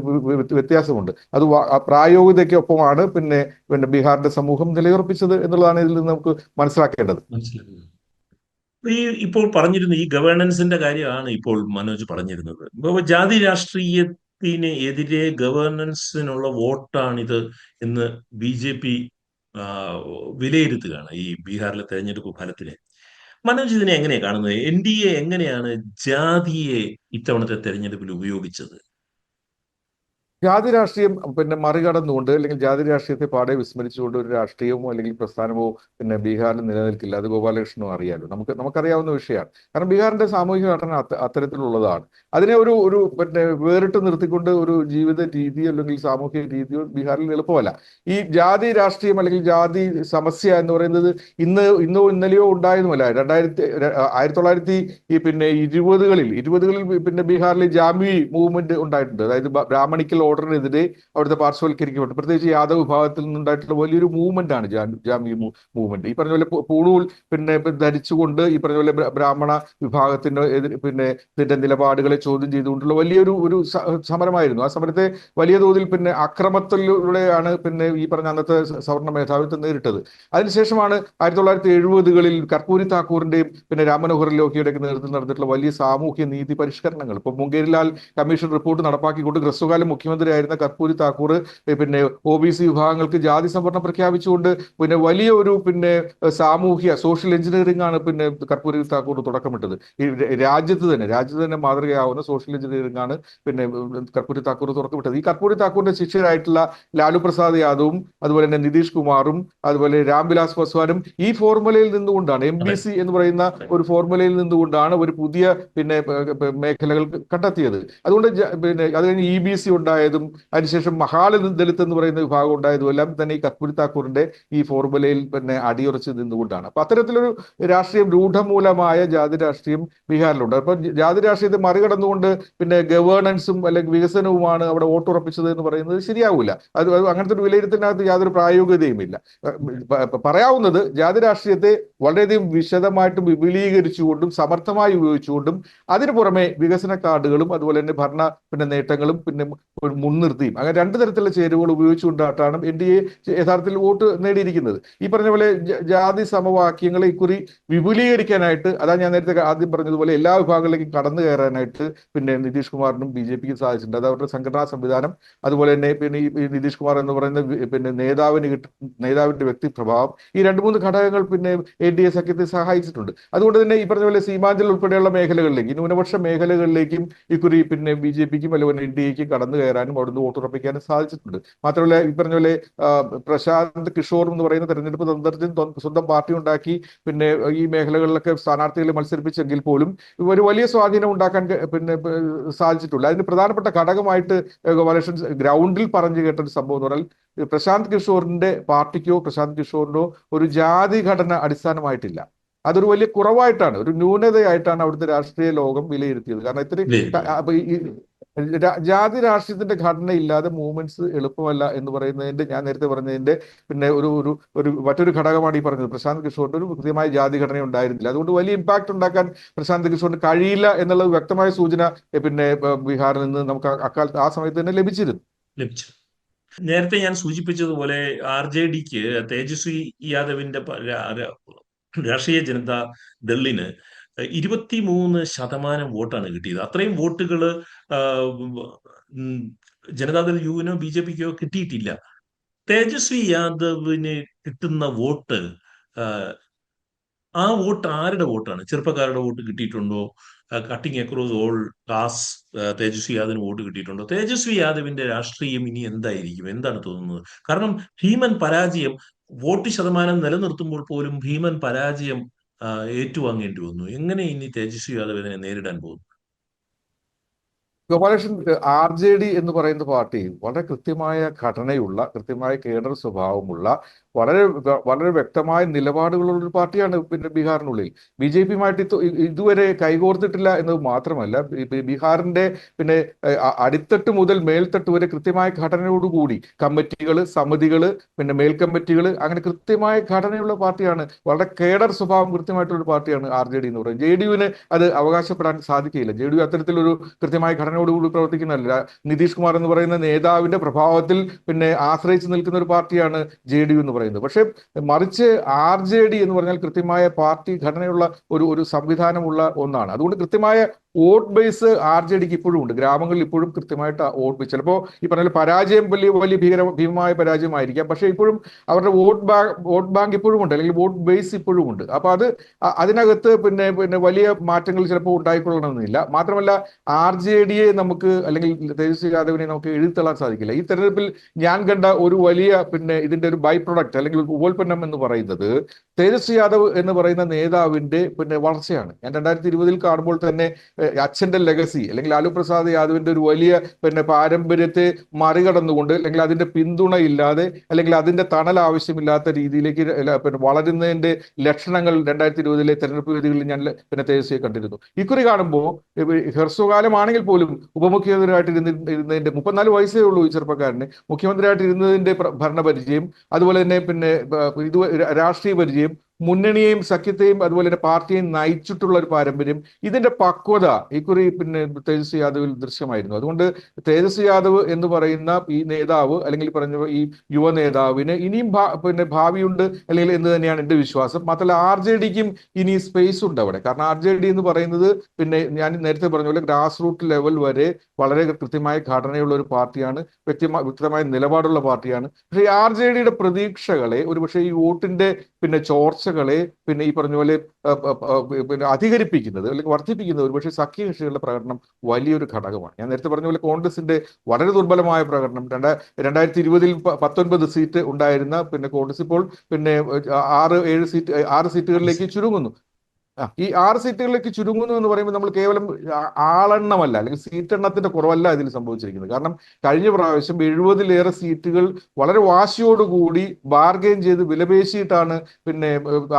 വ്യത്യാസമുണ്ട്. അത് പ്രായോഗികതയ്ക്കൊപ്പമാണ് പിന്നെ ബീഹാറിന്റെ സമൂഹം നിലയുറപ്പിച്ചത് എന്നുള്ളതാണ് ഇതിൽ നിന്ന് നമുക്ക് മനസ്സിലാക്കേണ്ടത്. ഇപ്പോൾ പറഞ്ഞിരുന്ന ഈ ഗവേണൻസിന്റെ കാര്യമാണ് ഇപ്പോൾ മനോജ് പറഞ്ഞിരുന്നത്. ജാതി രാഷ്ട്രീയത്തിന് എതിരെ ഗവേണൻസിനുള്ള വോട്ടാണിത് എന്ന് BJP വിലയിരുത്തുകയാണ് ഈ ബീഹാറിലെ തെരഞ്ഞെടുപ്പ് ഫലത്തിനെ. മനോജ് ഇതിനെ എങ്ങനെയാണ് കാണുന്നത്? NDA എങ്ങനെയാണ് ജാതിയെ ഇത്തവണത്തെ തെരഞ്ഞെടുപ്പിൽ ഉപയോഗിച്ചത്? ജാതി രാഷ്ട്രീയം പിന്നെ മറികടന്നുകൊണ്ട് അല്ലെങ്കിൽ ജാതി രാഷ്ട്രീയത്തെ പാടെ വിസ്മരിച്ചുകൊണ്ട് ഒരു രാഷ്ട്രീയമോ അല്ലെങ്കിൽ പ്രസ്ഥാനമോ പിന്നെ ബീഹാറിൽ നിലനിൽക്കില്ല. അത് ഗോപാലകൃഷ്ണനും അറിയാലോ, നമുക്കറിയാവുന്ന വിഷയമാണ്. കാരണം ബീഹാറിന്റെ സാമൂഹിക ഘടന അത്തരത്തിലുള്ളതാണ്. അതിനെ ഒരു പിന്നെ വേറിട്ട് നിർത്തിക്കൊണ്ട് ഒരു ജീവിത രീതിയോ അല്ലെങ്കിൽ സാമൂഹിക രീതിയോ ബീഹാറിൽ എളുപ്പമല്ല. ഈ ജാതി രാഷ്ട്രീയം അല്ലെങ്കിൽ ജാതി സമസ്യ എന്ന് പറയുന്നത് ഇന്നോ ഇന്നലെയോ ഉണ്ടായതുമല്ല. 1920 പിന്നെ ബീഹാറിൽ ജാമി മൂവ്മെന്റ് ഉണ്ടായിട്ടുണ്ട്. അതായത് ബ്രാഹ്മണിക്കൽ ഓർഡറിനെതിരെ അവിടുത്തെ പാർശ്വവൽക്കരിക്കപ്പെട്ടു. പ്രത്യേകിച്ച് യാദവ് വിഭാഗത്തിൽ നിന്നുണ്ടായിട്ടുള്ള വലിയൊരു മൂവ്മെന്റ് ആണ് ജാമി മൂവ്മെന്റ്. ഈ പറഞ്ഞ പോലെ പൂണൂൽ ധരിച്ചുകൊണ്ട് ഈ പറഞ്ഞ പോലെ ബ്രാഹ്മണ വിഭാഗത്തിന്റെ ഇതിന്റെ നിലപാടുകളെ ചോദ്യം ചെയ്തുകൊണ്ടുള്ള വലിയൊരു സമരമായിരുന്നു. ആ സമരത്തെ വലിയ തോതിൽ അക്രമത്തിലൂടെയാണ് ഈ പറഞ്ഞ അന്നത്തെ സവർണ്ണ മേധാവിത്വം നേരിട്ടത്. അതിനുശേഷമാണ് 1970-കളിൽ കർപ്പൂരി താക്കൂറിന്റെയും രാം മനോഹർ ലോഹ്യയുടെയൊക്കെ നേതൃത്വത്തിൽ നടന്നിട്ടുള്ള വലിയ സാമൂഹ്യ നീതി പരിഷ്കരണങ്ങൾ. ഇപ്പൊ മുംഗേരിലാൽ കമ്മീഷൻ റിപ്പോർട്ട് നടപ്പാക്കിക്കൊണ്ട് ഹ്രസ്വകാലം മുഖ്യമന്ത്രിയായിരുന്ന കർപ്പൂരി താക്കൂർ OBC വിഭാഗങ്ങൾക്ക് ജാതി സംവരണം പ്രഖ്യാപിച്ചുകൊണ്ട് വലിയ ഒരു സാമൂഹ്യ സോഷ്യൽ എഞ്ചിനീയറിംഗ് ആണ് കർപ്പൂരി താക്കൂർ തുടക്കമിട്ടത്. ഈ രാജ്യത്ത് തന്നെ മാതൃകയാവുന്ന സോഷ്യൽ എഞ്ചിനീയറിംഗ് ആണ് കർപ്പൂരി താക്കൂർ തുടക്കമിട്ടത്. ഈ കർപ്പൂരി താക്കൂറിന്റെ ശിഷ്യരായിട്ടുള്ള ലാലു പ്രസാദ് യാദവും അതുപോലെ തന്നെ നിതീഷ് കുമാറും അതുപോലെ രാംവിലാസ് പാസ്വാനും ഈ ഫോർമുലയിൽ നിന്നുകൊണ്ടാണ്, MBC എന്ന് പറയുന്ന ഒരു ഫോർമുലയിൽ നിന്നുകൊണ്ടാണ് ഒരു പുതിയ മേഖലകൾ കണ്ടെത്തിയത്. അതുകൊണ്ട് അത് കഴിഞ്ഞ് EBC ഉണ്ടായതും അതിനുശേഷം ദലിത് എന്ന് പറയുന്ന വിഭാഗം ഉണ്ടായതും എല്ലാം തന്നെ ഈ കർപ്പൂരി താക്കൂറിന്റെ ഈ ഫോർമുലയിൽ അടിയുറച്ച് നിന്നുകൊണ്ടാണ്. അപ്പൊ അത്തരത്തിലൊരു രാഷ്ട്രീയം, രൂഢമൂലമായ ജാതി രാഷ്ട്രീയം ബീഹാറിലുണ്ട്. അപ്പൊ ജാതി രാഷ്ട്രീയത്തെ മറികടന്നുകൊണ്ട് ഗവേണൻസും അല്ലെങ്കിൽ വികസനവുമാണ് അവിടെ വോട്ടുറപ്പിച്ചത് എന്ന് പറയുന്നത് ശരിയാവില്ല. അത് അങ്ങനത്തെ ഒരു വിലയിരുത്തലിനകത്ത് യാതൊരു പ്രായോഗികതയുമില്ല. പറയാവുന്നത് ജാതി രാഷ്ട്രീയത്തെ വളരെയധികം വിശദമായിട്ടും വിപുലീകരിച്ചുകൊണ്ടും സമർത്ഥമായി ഉപയോഗിച്ചുകൊണ്ടും അതിനു പുറമെ വികസന കാർഡുകളും അതുപോലെ തന്നെ ഭരണ നേട്ടങ്ങളും മുൻനിർത്തിയും അങ്ങനെ രണ്ട് തരത്തിലുള്ള ചേരുവകൾ ഉപയോഗിച്ചുകൊണ്ടാണ് NDA യഥാർത്ഥത്തിൽ വോട്ട് നേടിയിരിക്കുന്നത്. ഈ പറഞ്ഞ പോലെ ജാതി സമവാക്യങ്ങളെ ഇക്കുറി വിപുലീകരിക്കാനായിട്ട്, അതാ ഞാൻ നേരത്തെ ആദ്യം പറഞ്ഞതുപോലെ എല്ലാ വിഭാഗങ്ങളിലേക്കും കടന്നു കയറാനായിട്ട് നിതീഷ് കുമാറിനും BJPക്കും സാധിച്ചിട്ടുണ്ട്. അത് അവരുടെ സംഘടനാ സംവിധാനം, അതുപോലെ തന്നെ ഈ നിതീഷ് കുമാർ എന്ന് പറയുന്ന നേതാവിന്റെ വ്യക്തിപ്രഭാവം, ഈ 2-3 ഘടകങ്ങൾ NDA സഖ്യത്തെ സഹായിച്ചിട്ടുണ്ട്. അതുകൊണ്ട് തന്നെ ഈ പറഞ്ഞ പോലെ സീമാഞ്ചൽ ഉൾപ്പെടെയുള്ള മേഖലകളിലേക്ക്, ന്യൂനപക്ഷ മേഖലകളിലേക്കും ഇക്കുറി BJPക്കും അല്ലെങ്കിൽ NDAക്കും കടന്നു കയറാനും അവിടുന്ന് വോട്ടുറപ്പിക്കാനും സാധിച്ചിട്ടുണ്ട്. മാത്രമല്ല ഈ പറഞ്ഞ പോലെ പ്രശാന്ത് കിഷോർ എന്ന് പറയുന്ന തെരഞ്ഞെടുപ്പ് തന്ത്രത്തിൽ സ്വന്തം പാർട്ടി ഉണ്ടാക്കി ഈ മേഖലകളിലൊക്കെ സ്ഥാനാർത്ഥികളെ മത്സരിപ്പിച്ചെങ്കിൽ പോലും ഒരു വലിയ സ്വാധീനം ഉണ്ടാക്കാൻ സാധിച്ചിട്ടുള്ളൂ. അതിന് പ്രധാനപ്പെട്ട ഘടകമായിട്ട് ഗോപാലകൃഷ്ണൻ ഗ്രൗണ്ടിൽ പറഞ്ഞു കേട്ട ഒരു സംഭവം എന്ന് പറഞ്ഞാൽ പ്രശാന്ത് കിഷോറിന്റെ പാർട്ടിക്കോ പ്രശാന്ത് കിഷോറിനോ ഒരു ജാതി ഘടന അടിസ്ഥാനമായിട്ടില്ല. അതൊരു വലിയ കുറവായിട്ടാണ്, ഒരു ന്യൂനതയായിട്ടാണ് അവിടുത്തെ രാഷ്ട്രീയ ലോകം വിലയിരുത്തിയത്. കാരണം ഇത്തിരി ജാതി രാഷ്ട്രീയത്തിന്റെ ഘടന ഇല്ലാതെ മൂവ്മെന്റ്സ് എളുപ്പമല്ല എന്ന് പറയുന്നതിന്റെ, ഞാൻ നേരത്തെ പറഞ്ഞതിന്റെ ഒരു മറ്റൊരു ഘടകമാണ് ഈ പറഞ്ഞത്. പ്രശാന്ത് കിഷോറിന്റെ ഒരു കൃത്യമായ ജാതി ഘടന ഉണ്ടായിരുന്നില്ല. അതുകൊണ്ട് വലിയ ഇമ്പാക്ട് ഉണ്ടാക്കാൻ പ്രശാന്ത് കിഷോറിന് കഴിയില്ല എന്നുള്ളത് വ്യക്തമായ സൂചന ബീഹാറിൽ നിന്ന് നമുക്ക് അക്കാലത്ത് ആ സമയത്ത് തന്നെ ലഭിച്ചു. നേരത്തെ ഞാൻ സൂചിപ്പിച്ചതുപോലെ RJDക്ക് തേജസ്വി യാദവിന്റെ രാഷ്ട്രീയ ജനതാ ദളിന് 23% വോട്ടാണ് കിട്ടിയത്. അത്രയും വോട്ടുകൾ ജനതാദൾ യുവിനോ BJPക്കോ കിട്ടിയിട്ടില്ല. തേജസ്വി യാദവിന് കിട്ടുന്ന വോട്ട്, ആ വോട്ട് ആരുടെ വോട്ടാണ്? ചെറുപ്പക്കാരുടെ വോട്ട് കിട്ടിയിട്ടുണ്ടോ? Cutting across all caste Tejashwi യാദവിന് വോട്ട് കിട്ടിയിട്ടുണ്ടോ? തേജസ്വി യാദവിന്റെ രാഷ്ട്രീയം ഇനി എന്തായിരിക്കും? എന്താണ് തോന്നുന്നത്? കാരണം ഭീമൻ പരാജയം, വോട്ട് ശതമാനം നിലനിർത്തുമ്പോൾ പോലും ഭീമൻ പരാജയം ഏറ്റുവാങ്ങേണ്ടി വന്നു. എങ്ങനെ ഇനി തേജസ്വി യാദവ് ഇതിനെ നേരിടാൻ പോകുന്നു? ഗോപാലകൃഷ്ണൻ, RJD എന്ന് പറയുന്ന പാർട്ടി വളരെ കൃത്യമായ ഘടനയുള്ള, കൃത്യമായ കേഡർ സ്വഭാവമുള്ള, വളരെ വ്യക്തമായ നിലപാടുകളുള്ള ഒരു പാർട്ടിയാണ് ബീഹാറിനുള്ളിൽ. BJPയുമായിട്ട് ഇതുവരെ കൈകോർത്തിട്ടില്ല എന്നത് മാത്രമല്ല, ബീഹാറിന്റെ അടിത്തട്ട് മുതൽ മേൽത്തട്ട് വരെ കൃത്യമായ ഘടനയോടുകൂടി കമ്മിറ്റികൾ, സമിതികൾ, മേൽ കമ്മിറ്റികൾ, അങ്ങനെ കൃത്യമായ ഘടനയുള്ള പാർട്ടിയാണ്. വളരെ കേഡർ സ്വഭാവം കൃത്യമായിട്ടുള്ള പാർട്ടിയാണ് RJD എന്ന് പറയുന്നത്. JDUവിന് അത് അവകാശപ്പെടാൻ സാധിക്കില്ല. JDU അത്തരത്തിലൊരു കൃത്യമായ ഘടനയോടുകൂടി പ്രവർത്തിക്കുന്നതല്ല. നിതീഷ് കുമാർ എന്ന് പറയുന്ന നേതാവിന്റെ പ്രഭാവത്തിൽ ആശ്രയിച്ച് നിൽക്കുന്ന ഒരു പാർട്ടിയാണ് JDU എന്ന് പറയുന്നത്. പക്ഷെ മറിച്ച് RJD എന്ന് പറഞ്ഞാൽ കൃത്യമായ പാർട്ടി ഘടനയുള്ള ഒരു സംവിധാനമുള്ള ഒന്നാണ്. അതുകൊണ്ട് കൃത്യമായ വോട്ട് ബേസ് RJDക്ക് ഇപ്പോഴും ഉണ്ട്. ഗ്രാമങ്ങളിൽ ഇപ്പോഴും കൃത്യമായിട്ട് വോട്ട് ബേസ്, ചിലപ്പോൾ ഈ പറഞ്ഞ പരാജയം വലിയ ഭീമമായ പരാജയമായിരിക്കാം, പക്ഷെ ഇപ്പോഴും അവരുടെ വോട്ട് ബാങ്ക് ഇപ്പോഴും ഉണ്ട്, അല്ലെങ്കിൽ വോട്ട് ബേസ് ഇപ്പോഴും ഉണ്ട്. അപ്പൊ അതിനകത്ത് വലിയ മാറ്റങ്ങൾ ചിലപ്പോൾ ഉണ്ടായിക്കൊള്ളണമെന്നില്ല. മാത്രമല്ല RJDയെ നമുക്ക്, അല്ലെങ്കിൽ തേജസ്വി യാദവിനെ നമുക്ക് എഴുതിത്തള്ളാൻ സാധിക്കില്ല. ഈ തെരഞ്ഞെടുപ്പിൽ ഞാൻ കണ്ട ഒരു വലിയ ഇതിന്റെ ഒരു ബൈ പ്രൊഡക്റ്റ് അല്ലെങ്കിൽ ഉപോൽപ്പന്നം എന്ന് പറയുന്നത് തേജസ്വി യാദവ് എന്ന് പറയുന്ന നേതാവിന്റെ വളർച്ചയാണ്. ഞാൻ 2020 കാണുമ്പോൾ തന്നെ അച്ഛന്റെ ലെഗസി അല്ലെങ്കിൽ ലാലു പ്രസാദ് യാദവിന്റെ ഒരു വലിയ പാരമ്പര്യത്തെ മറികടന്നുകൊണ്ട് അല്ലെങ്കിൽ അതിന്റെ പിന്തുണ ഇല്ലാതെ അല്ലെങ്കിൽ അതിന്റെ തണൽ ആവശ്യമില്ലാത്ത രീതിയിലേക്ക് വളരുന്നതിന്റെ ലക്ഷണങ്ങൾ 2020 തെരഞ്ഞെടുപ്പ് വേദികളിൽ ഞാൻ തേജസ്വിയെ കണ്ടിരുന്നു. ഇക്കുറി കാണുമ്പോൾ ഹ്രസ്വകാലമാണെങ്കിൽ പോലും ഉപമുഖ്യമന്ത്രിയായിട്ട് ഇരുന്നതിന്റെ 34 വയസ്സേ ഉള്ളൂ ഈ ചെറുപ്പക്കാരന്. മുഖ്യമന്ത്രിയായിട്ട് ഇരുന്നതിന്റെ ഭരണപരിചയം, അതുപോലെ തന്നെ ഇത് രാഷ്ട്രീയ പരിചയം, മുന്നണിയെയും സഖ്യത്തെയും അതുപോലെ തന്നെ പാർട്ടിയെയും നയിച്ചിട്ടുള്ള ഒരു പാരമ്പര്യം, ഇതിന്റെ പക്വത ഇക്കുറി തേജസ്വി യാദവിൽ ദൃശ്യമായിരുന്നു. അതുകൊണ്ട് തേജസ്വി യാദവ് എന്ന് പറയുന്ന ഈ നേതാവ് അല്ലെങ്കിൽ പറഞ്ഞ ഈ യുവ നേതാവിന് ഇനിയും ഭാവിയുണ്ട് അല്ലെങ്കിൽ എന്ന് തന്നെയാണ് എന്റെ വിശ്വാസം. മാത്രമല്ല RJDക്കും ഇനി സ്പേസ് ഉണ്ട് അവിടെ. കാരണം RJD എന്ന് പറയുന്നത് ഞാൻ നേരത്തെ പറഞ്ഞ പോലെ ഗ്രാസ് റൂട്ട് ലെവൽ വരെ വളരെ കൃത്യമായ ഘടനയുള്ള ഒരു പാർട്ടിയാണ്, വ്യക്തമായ നിലപാടുള്ള പാർട്ടിയാണ്. പക്ഷേ ഈ RJDയുടെ പ്രതീക്ഷകളെ ഒരുപക്ഷെ ഈ വോട്ടിന്റെ ചോർച്ചകളെ ഈ പറഞ്ഞ പോലെ അധികരിപ്പിക്കുന്നത് അല്ലെങ്കിൽ വർദ്ധിപ്പിക്കുന്നത് ഒരുപക്ഷെ സഖ്യകക്ഷികളുടെ പ്രകടനം വലിയൊരു ഘടകമാണ്. ഞാൻ നേരത്തെ പറഞ്ഞ പോലെ കോൺഗ്രസിന്റെ വളരെ ദുർബലമായ പ്രകടനം 2020 19 സീറ്റ് ഉണ്ടായിരുന്ന കോൺഗ്രസ് ഇപ്പോൾ 6 സീറ്റുകളിലേക്ക് ചുരുങ്ങുന്നു. ഈ 6 സീറ്റുകളിലേക്ക് ചുരുങ്ങുന്നു എന്ന് പറയുമ്പോൾ നമ്മൾ കേവലം ആളെണ്ണമല്ല അല്ലെങ്കിൽ സീറ്റ് എണ്ണത്തിന്റെ കുറവല്ല ഇതിൽ സംഭവിച്ചിരിക്കുന്നത്. കാരണം കഴിഞ്ഞ പ്രാവശ്യം 70-ലേറെ സീറ്റുകൾ വളരെ വാശിയോടുകൂടി ബാർഗെയിൻ ചെയ്ത് വിലപേശിയിട്ടാണ്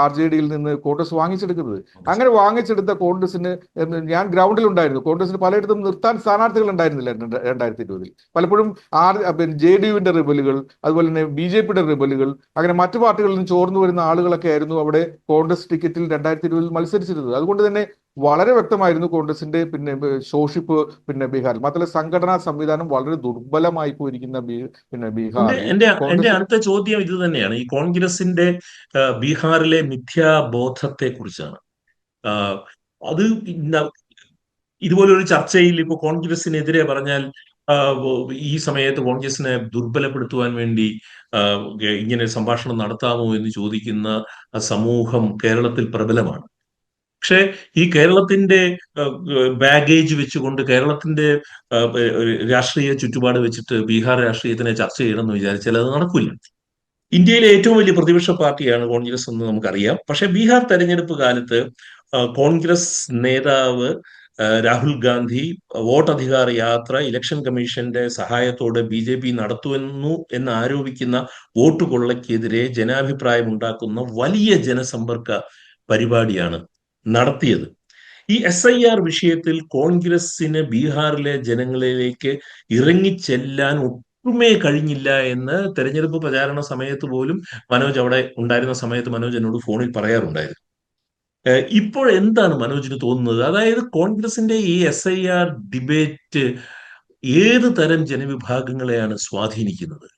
RJDയിൽ നിന്ന് കോൺഗ്രസ് വാങ്ങിച്ചെടുക്കുന്നത്. അങ്ങനെ വാങ്ങിച്ചെടുത്ത കോൺഗ്രസിന് ഞാൻ ഗ്രൗണ്ടിൽ ഉണ്ടായിരുന്നു. കോൺഗ്രസിന് പലയിടത്തും നിർത്താൻ സ്ഥാനാർത്ഥികൾ ഉണ്ടായിരുന്നില്ല 2020. പലപ്പോഴും JDUവിന്റെ റിബലുകൾ, അതുപോലെ തന്നെ BJPയുടെ റിബലുകൾ, അങ്ങനെ മറ്റു പാർട്ടികളിൽ നിന്ന് ചോർന്നു വരുന്ന ആളുകളൊക്കെ ആയിരുന്നു അവിടെ കോൺഗ്രസ് ടിക്കറ്റിൽ 2020 മത്സരിച്ചിരുന്നത്. അതുകൊണ്ട് തന്നെ വളരെ വ്യക്തമായിരുന്നു കോൺഗ്രസിന്റെ ശോഷിപ്പ് ബീഹാറിൽ. മാത്രമല്ല സംഘടനാ സംവിധാനം വളരെ ദുർബലമായി പോയിരിക്കുന്ന ബീഹാറിൽ. എന്റെ അടുത്ത ചോദ്യം ഇത് തന്നെയാണ്. ഈ കോൺഗ്രസിന്റെ ബീഹാറിലെ മിഥ്യാബോധത്തെ കുറിച്ചാണ്. അത് ഇതുപോലൊരു ചർച്ചയിൽ ഇപ്പോൾ കോൺഗ്രസിനെതിരെ പറഞ്ഞാൽ ഈ സമയത്ത് കോൺഗ്രസിനെ ദുർബലപ്പെടുത്തുവാൻ വേണ്ടി ഇങ്ങനെ സംഭാഷണം നടത്താമോ എന്ന് ചോദിക്കുന്ന സമൂഹം കേരളത്തിൽ പ്രബലമാണ്. പക്ഷെ ഈ കേരളത്തിന്റെ ബാഗേജ് വെച്ചുകൊണ്ട് കേരളത്തിന്റെ രാഷ്ട്രീയ ചുറ്റുപാട് വെച്ചിട്ട് ബീഹാർ രാഷ്ട്രീയത്തിനെ ചർച്ച ചെയ്യണമെന്ന് വിചാരിച്ചാൽ അത് നടക്കില്ല. ഇന്ത്യയിലെ ഏറ്റവും വലിയ പ്രതിപക്ഷ പാർട്ടിയാണ് കോൺഗ്രസ് എന്ന് നമുക്കറിയാം. പക്ഷെ ബീഹാർ തെരഞ്ഞെടുപ്പ് കാലത്ത് കോൺഗ്രസ് നേതാവ് രാഹുൽ ഗാന്ധി വോട്ടധികാർ യാത്ര ഇലക്ഷൻ കമ്മീഷന്റെ സഹായത്തോടെ BJP നടത്തുന്നു എന്ന് ആരോപിക്കുന്ന വോട്ട് കൊള്ളയ്ക്കെതിരെ ജനാഭിപ്രായം ഉണ്ടാക്കുന്ന വലിയ ജനസമ്പർക്ക പരിപാടിയാണ് നടത്തിയത്. ഈ SIR വിഷയത്തിൽ കോൺഗ്രസിന് ബീഹാറിലെ ജനങ്ങളിലേക്ക് ഇറങ്ങിച്ചെല്ലാൻ ഒട്ടുമേ കഴിഞ്ഞില്ല എന്ന് തെരഞ്ഞെടുപ്പ് പ്രചാരണ സമയത്ത് പോലും മനോജ് അവിടെ ഉണ്ടായിരുന്ന സമയത്ത് മനോജ് എന്നോട് ഫോണിൽ പറയാറുണ്ടായിരുന്നു. ഇപ്പോൾ എന്താണ് മനോജിന് തോന്നുന്നത്? അതായത് കോൺഗ്രസിന്റെ ഈ SIR ഡിബേറ്റ് ഏത് തരം ജനവിഭാഗങ്ങളെയാണ് സ്വാധീനിക്കുന്നത്?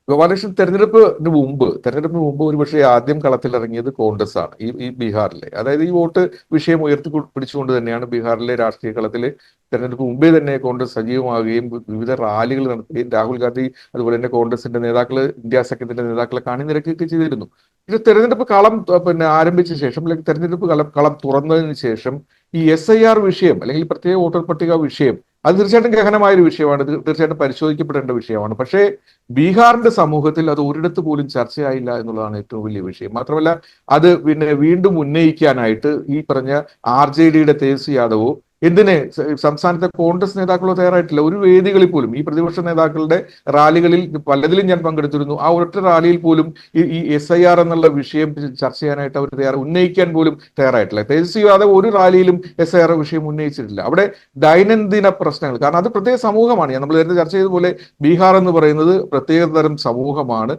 ഗോപാലകൃഷ്ണൻ, തെരഞ്ഞെടുപ്പിന് മുമ്പ് ഒരുപക്ഷെ ആദ്യം കളത്തിലിറങ്ങിയത് കോൺഗ്രസ് ആണ് ഈ ബീഹാറിലെ. അതായത് ഈ വോട്ട് വിഷയം ഉയർത്തി പിടിച്ചുകൊണ്ട് തന്നെയാണ് ബീഹാറിലെ രാഷ്ട്രീയ കളത്തിൽ തെരഞ്ഞെടുപ്പ് മുമ്പേ തന്നെ കോൺഗ്രസ് സജീവമാകുകയും വിവിധ റാലികൾ നടത്തുകയും രാഹുൽ ഗാന്ധി അതുപോലെ തന്നെ കോൺഗ്രസിന്റെ നേതാക്കള്, ഇന്ത്യ സഖ്യത്തിന്റെ നേതാക്കളെ കാണിനിരക്കുകയൊക്കെ ചെയ്തിരുന്നു. പക്ഷെ തെരഞ്ഞെടുപ്പ് കളം ആരംഭിച്ച ശേഷം അല്ലെങ്കിൽ തെരഞ്ഞെടുപ്പ് കളം തുറന്നതിന് ശേഷം ഈ SIR വിഷയം അല്ലെങ്കിൽ പ്രത്യേക വോട്ടർ പട്ടിക വിഷയം അത് തീർച്ചയായിട്ടും ഗഹനമായ ഒരു വിഷയമാണ്. ഇത് തീർച്ചയായിട്ടും പരിശോധിക്കപ്പെടേണ്ട വിഷയമാണ്. പക്ഷേ ബീഹാറിന്റെ സമൂഹത്തിൽ അത് ഒരിടത്ത് പോലും ചർച്ചയായില്ല എന്നുള്ളതാണ് ഏറ്റവും വലിയ വിഷയം. മാത്രമല്ല അത് വീണ്ടും ഉന്നയിക്കാനായിട്ട് ഈ പറഞ്ഞ RJDയുടെ തേജസ്വി യാദവോ എന്തിന് സംസ്ഥാനത്തെ കോൺഗ്രസ് നേതാക്കളോ തയ്യാറായിട്ടില്ല. ഒരു വേദികളിൽ പോലും ഈ പ്രതിപക്ഷ നേതാക്കളുടെ റാലികളിൽ പലതിലും ഞാൻ പങ്കെടുത്തിരുന്നു. ആ ഒരൊറ്റ റാലിയിൽ പോലും ഈ SIR എന്നുള്ള വിഷയം ചർച്ച ചെയ്യാനായിട്ട് അവർ ഉന്നയിക്കാൻ പോലും തയ്യാറായിട്ടില്ല. തേജസ്വി യാദവ് ഒരു റാലിയിലും SIR വിഷയം ഉന്നയിച്ചിട്ടില്ല. അവിടെ ദൈനംദിന പ്രശ്നങ്ങൾ, കാരണം അത് പ്രത്യേക സമൂഹമാണ്. നമ്മൾ നേരത്തെ ചർച്ച ചെയ്തതുപോലെ ബീഹാർ എന്ന് പറയുന്നത് പ്രത്യേകതരം സമൂഹമാണ്.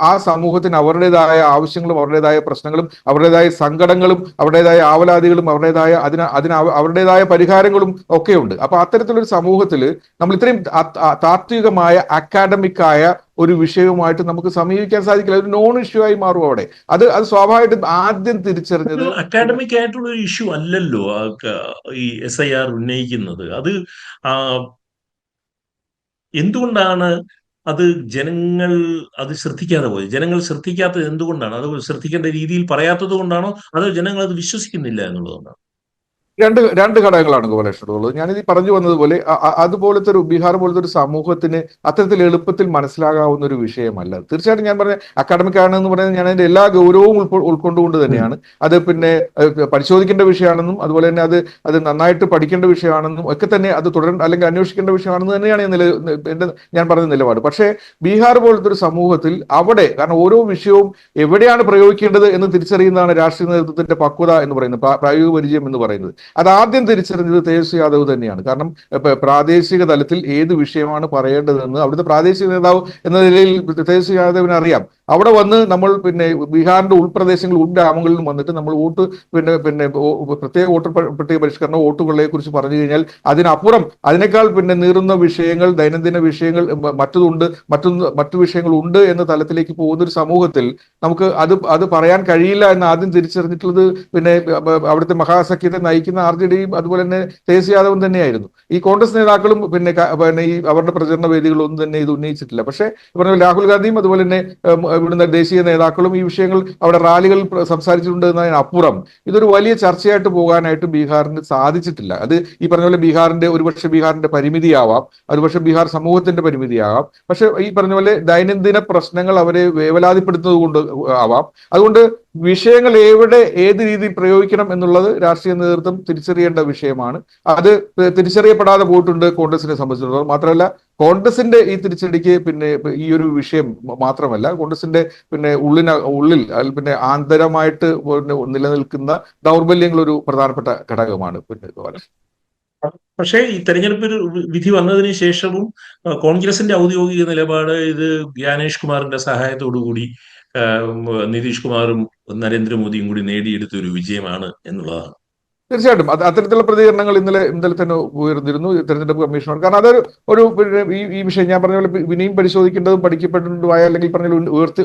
ആ സമൂഹത്തിന് അവരുടേതായ ആവശ്യങ്ങളും അവരുടേതായ പ്രശ്നങ്ങളും അവരുടേതായ സങ്കടങ്ങളും അവരുടേതായ ആവലാതികളും അവരുടേതായ പരിഹാരങ്ങളും ഒക്കെ ഉണ്ട്. അപ്പൊ അത്തരത്തിലൊരു സമൂഹത്തിൽ നമ്മൾ ഇത്രയും താത്വികമായ അക്കാഡമിക്കായ ഒരു വിഷയവുമായിട്ട് നമുക്ക് സമീപിക്കാൻ സാധിക്കില്ല. ഒരു നോൺ ഇഷ്യൂ ആയി മാറും അവിടെ. അത് സ്വാഭാവികമായിട്ടും ആദ്യം തിരിച്ചറിഞ്ഞത് അക്കാഡമിക് ആയിട്ടുള്ള ഒരു ഇഷ്യൂ അല്ലല്ലോ ഈ SIR ഉന്നയിക്കുന്നത്. അത് എന്തുകൊണ്ടാണ് അത് ജനങ്ങൾ അത് ശ്രദ്ധിക്കാതെ പോയത്? ജനങ്ങൾ ശ്രദ്ധിക്കാത്തത് എന്തുകൊണ്ടാണ്? അത് ശ്രദ്ധിക്കേണ്ട രീതിയിൽ പറയാത്തത് കൊണ്ടാണോ അതോ ജനങ്ങൾ അത് വിശ്വസിക്കുന്നില്ല എന്നുള്ളതുകൊണ്ടാണ്? രണ്ട് രണ്ട് ഘടകങ്ങളാണ് ഗോപാലകൃഷ്ണനുള്ളത്. ഞാനിത് പറഞ്ഞു വന്നതുപോലെ അതുപോലത്തെ ഒരു ബീഹാർ പോലത്തെ ഒരു സമൂഹത്തിന് അത്തരത്തിൽ എളുപ്പത്തിൽ മനസ്സിലാകാവുന്ന ഒരു വിഷയമല്ല. തീർച്ചയായിട്ടും ഞാൻ പറഞ്ഞ അക്കാഡമിക് ആണെന്ന് പറയുന്നത് ഞാൻ അതിന്റെ എല്ലാ ഗൗരവവും ഉൾക്കൊണ്ടുകൊണ്ട് ഉം. തന്നെയാണ് അത് പിന്നെ പരിശോധിക്കേണ്ട വിഷയമാണെന്നും അതുപോലെ തന്നെ അത് നന്നായിട്ട് പഠിക്കേണ്ട വിഷയമാണെന്നും ഒക്കെ തന്നെ അത് അല്ലെങ്കിൽ അന്വേഷിക്കേണ്ട വിഷയമാണെന്ന് തന്നെയാണ് ഞാൻ പറഞ്ഞ നിലപാട്. പക്ഷേ ബീഹാർ പോലത്തെ ഒരു സമൂഹത്തിൽ അവിടെ കാരണം ഓരോ വിഷയവും എവിടെയാണ് പ്രയോഗിക്കേണ്ടത് എന്ന് തിരിച്ചറിയുന്നതാണ് രാഷ്ട്രീയ നേതൃത്വത്തിന്റെ പക്വത എന്ന് പറയുന്നത്, പ്രായോഗിക പരിചയം എന്ന് പറയുന്നത്. അത് ആദ്യം തിരിച്ചറിഞ്ഞത് തേജസ്വി യാദവ് തന്നെയാണ്. കാരണം പ്രാദേശിക തലത്തിൽ ഏത് വിഷയമാണ് പറയേണ്ടതെന്ന് അവിടുത്തെ പ്രാദേശിക നേതാവ് എന്ന നിലയിൽ തേജസ്വി യാദവിന് അറിയാം. അവിടെ വന്ന് നമ്മൾ പിന്നെ ബീഹാറിന്റെ ഉൾപ്രദേശങ്ങൾ ഉൾഗ്രാമങ്ങളിലും വന്നിട്ട് നമ്മൾ വോട്ട് പ്രത്യേക വോട്ടർ പട്ടിക പരിഷ്കരണ വോട്ടുകളെ കുറിച്ച് പറഞ്ഞു കഴിഞ്ഞാൽ അതിനപ്പുറം അതിനേക്കാൾ നീറുന്ന വിഷയങ്ങൾ, ദൈനംദിന വിഷയങ്ങൾ മറ്റു വിഷയങ്ങൾ ഉണ്ട് എന്ന തലത്തിലേക്ക് പോകുന്ന ഒരു സമൂഹത്തിൽ നമുക്ക് അത് പറയാൻ കഴിയില്ല എന്ന് ആദ്യം തിരിച്ചറിഞ്ഞിട്ടുള്ളത് അവിടുത്തെ മഹാസഖ്യത്തെ നയിക്കുന്ന RJDയും അതുപോലെ തന്നെ തേജസ്വി യാദവും തന്നെയായിരുന്നു. ഈ കോൺഗ്രസ് നേതാക്കളും ഈ അവരുടെ പ്രചരണ വേദികളൊന്നും തന്നെ ഇത് ഉന്നയിച്ചിട്ടില്ല. പക്ഷേ രാഹുൽ ഗാന്ധിയും അതുപോലെ തന്നെ ഇവിടുന്ന് ദേശീയ നേതാക്കളും ഈ വിഷയങ്ങൾ അവിടെ റാലികളിൽ സംസാരിച്ചിട്ടുണ്ട് എന്നതിനപ്പുറം ഇതൊരു വലിയ ചർച്ചയായിട്ട് പോകാനായിട്ട് ബീഹാറിന് സാധിച്ചിട്ടില്ല. അത് ഈ പറഞ്ഞ പോലെ ഒരുപക്ഷെ ബീഹാറിന്റെ പരിമിതിയാവാം, ഒരുപക്ഷെ ബീഹാർ സമൂഹത്തിന്റെ പരിമിതിയാവാം. പക്ഷെ ഈ പറഞ്ഞ പോലെ ദൈനംദിന പ്രശ്നങ്ങൾ അവരെ വേവലാതിപ്പെടുത്തുന്നത് കൊണ്ട് ആവാം. അതുകൊണ്ട് വിഷയങ്ങൾ ഏത് രീതിയിൽ പ്രയോഗിക്കണം എന്നുള്ളത് രാഷ്ട്രീയ നേതൃത്വം തിരിച്ചറിയേണ്ട വിഷയമാണ്. അത് തിരിച്ചറിയപ്പെടാതെ പോയിട്ടുണ്ട് കോൺഗ്രസിനെ സംബന്ധിച്ചിടത്തോളം. മാത്രമല്ല കോൺഗ്രസിന്റെ ഈ തിരിച്ചടിക്ക് ഈ ഒരു വിഷയം മാത്രമല്ല, കോൺഗ്രസിന്റെ ഉള്ളിൽ ആന്തരമായിട്ട് നിലനിൽക്കുന്ന ദൗർബല്യങ്ങൾ ഒരു പ്രധാനപ്പെട്ട ഘടകമാണ്. പക്ഷേ ഈ തെരഞ്ഞെടുപ്പ് വിധി വന്നതിന് ശേഷവും കോൺഗ്രസിന്റെ ഔദ്യോഗിക നിലപാട് ഇത് ജ്ഞാനേഷ് കുമാറിന്റെ സഹായത്തോടു കൂടി നിതീഷ് കുമാറും നരേന്ദ്രമോദിയും കൂടി നേടിയെടുത്ത ഒരു വിജയമാണ് എന്നുള്ളതാണ്. തീർച്ചയായിട്ടും അത്തരത്തിലുള്ള പ്രതികരണങ്ങൾ ഇന്നലെ തന്നെ ഉയർന്നിരുന്നു തെരഞ്ഞെടുപ്പ് കമ്മീഷണർ. കാരണം അതൊരു ഈ വിഷയം ഞാൻ പറഞ്ഞ പോലെ ഇനിയും പരിശോധിക്കേണ്ടതും പഠിക്കപ്പെടേണ്ടതുമായ അല്ലെങ്കിൽ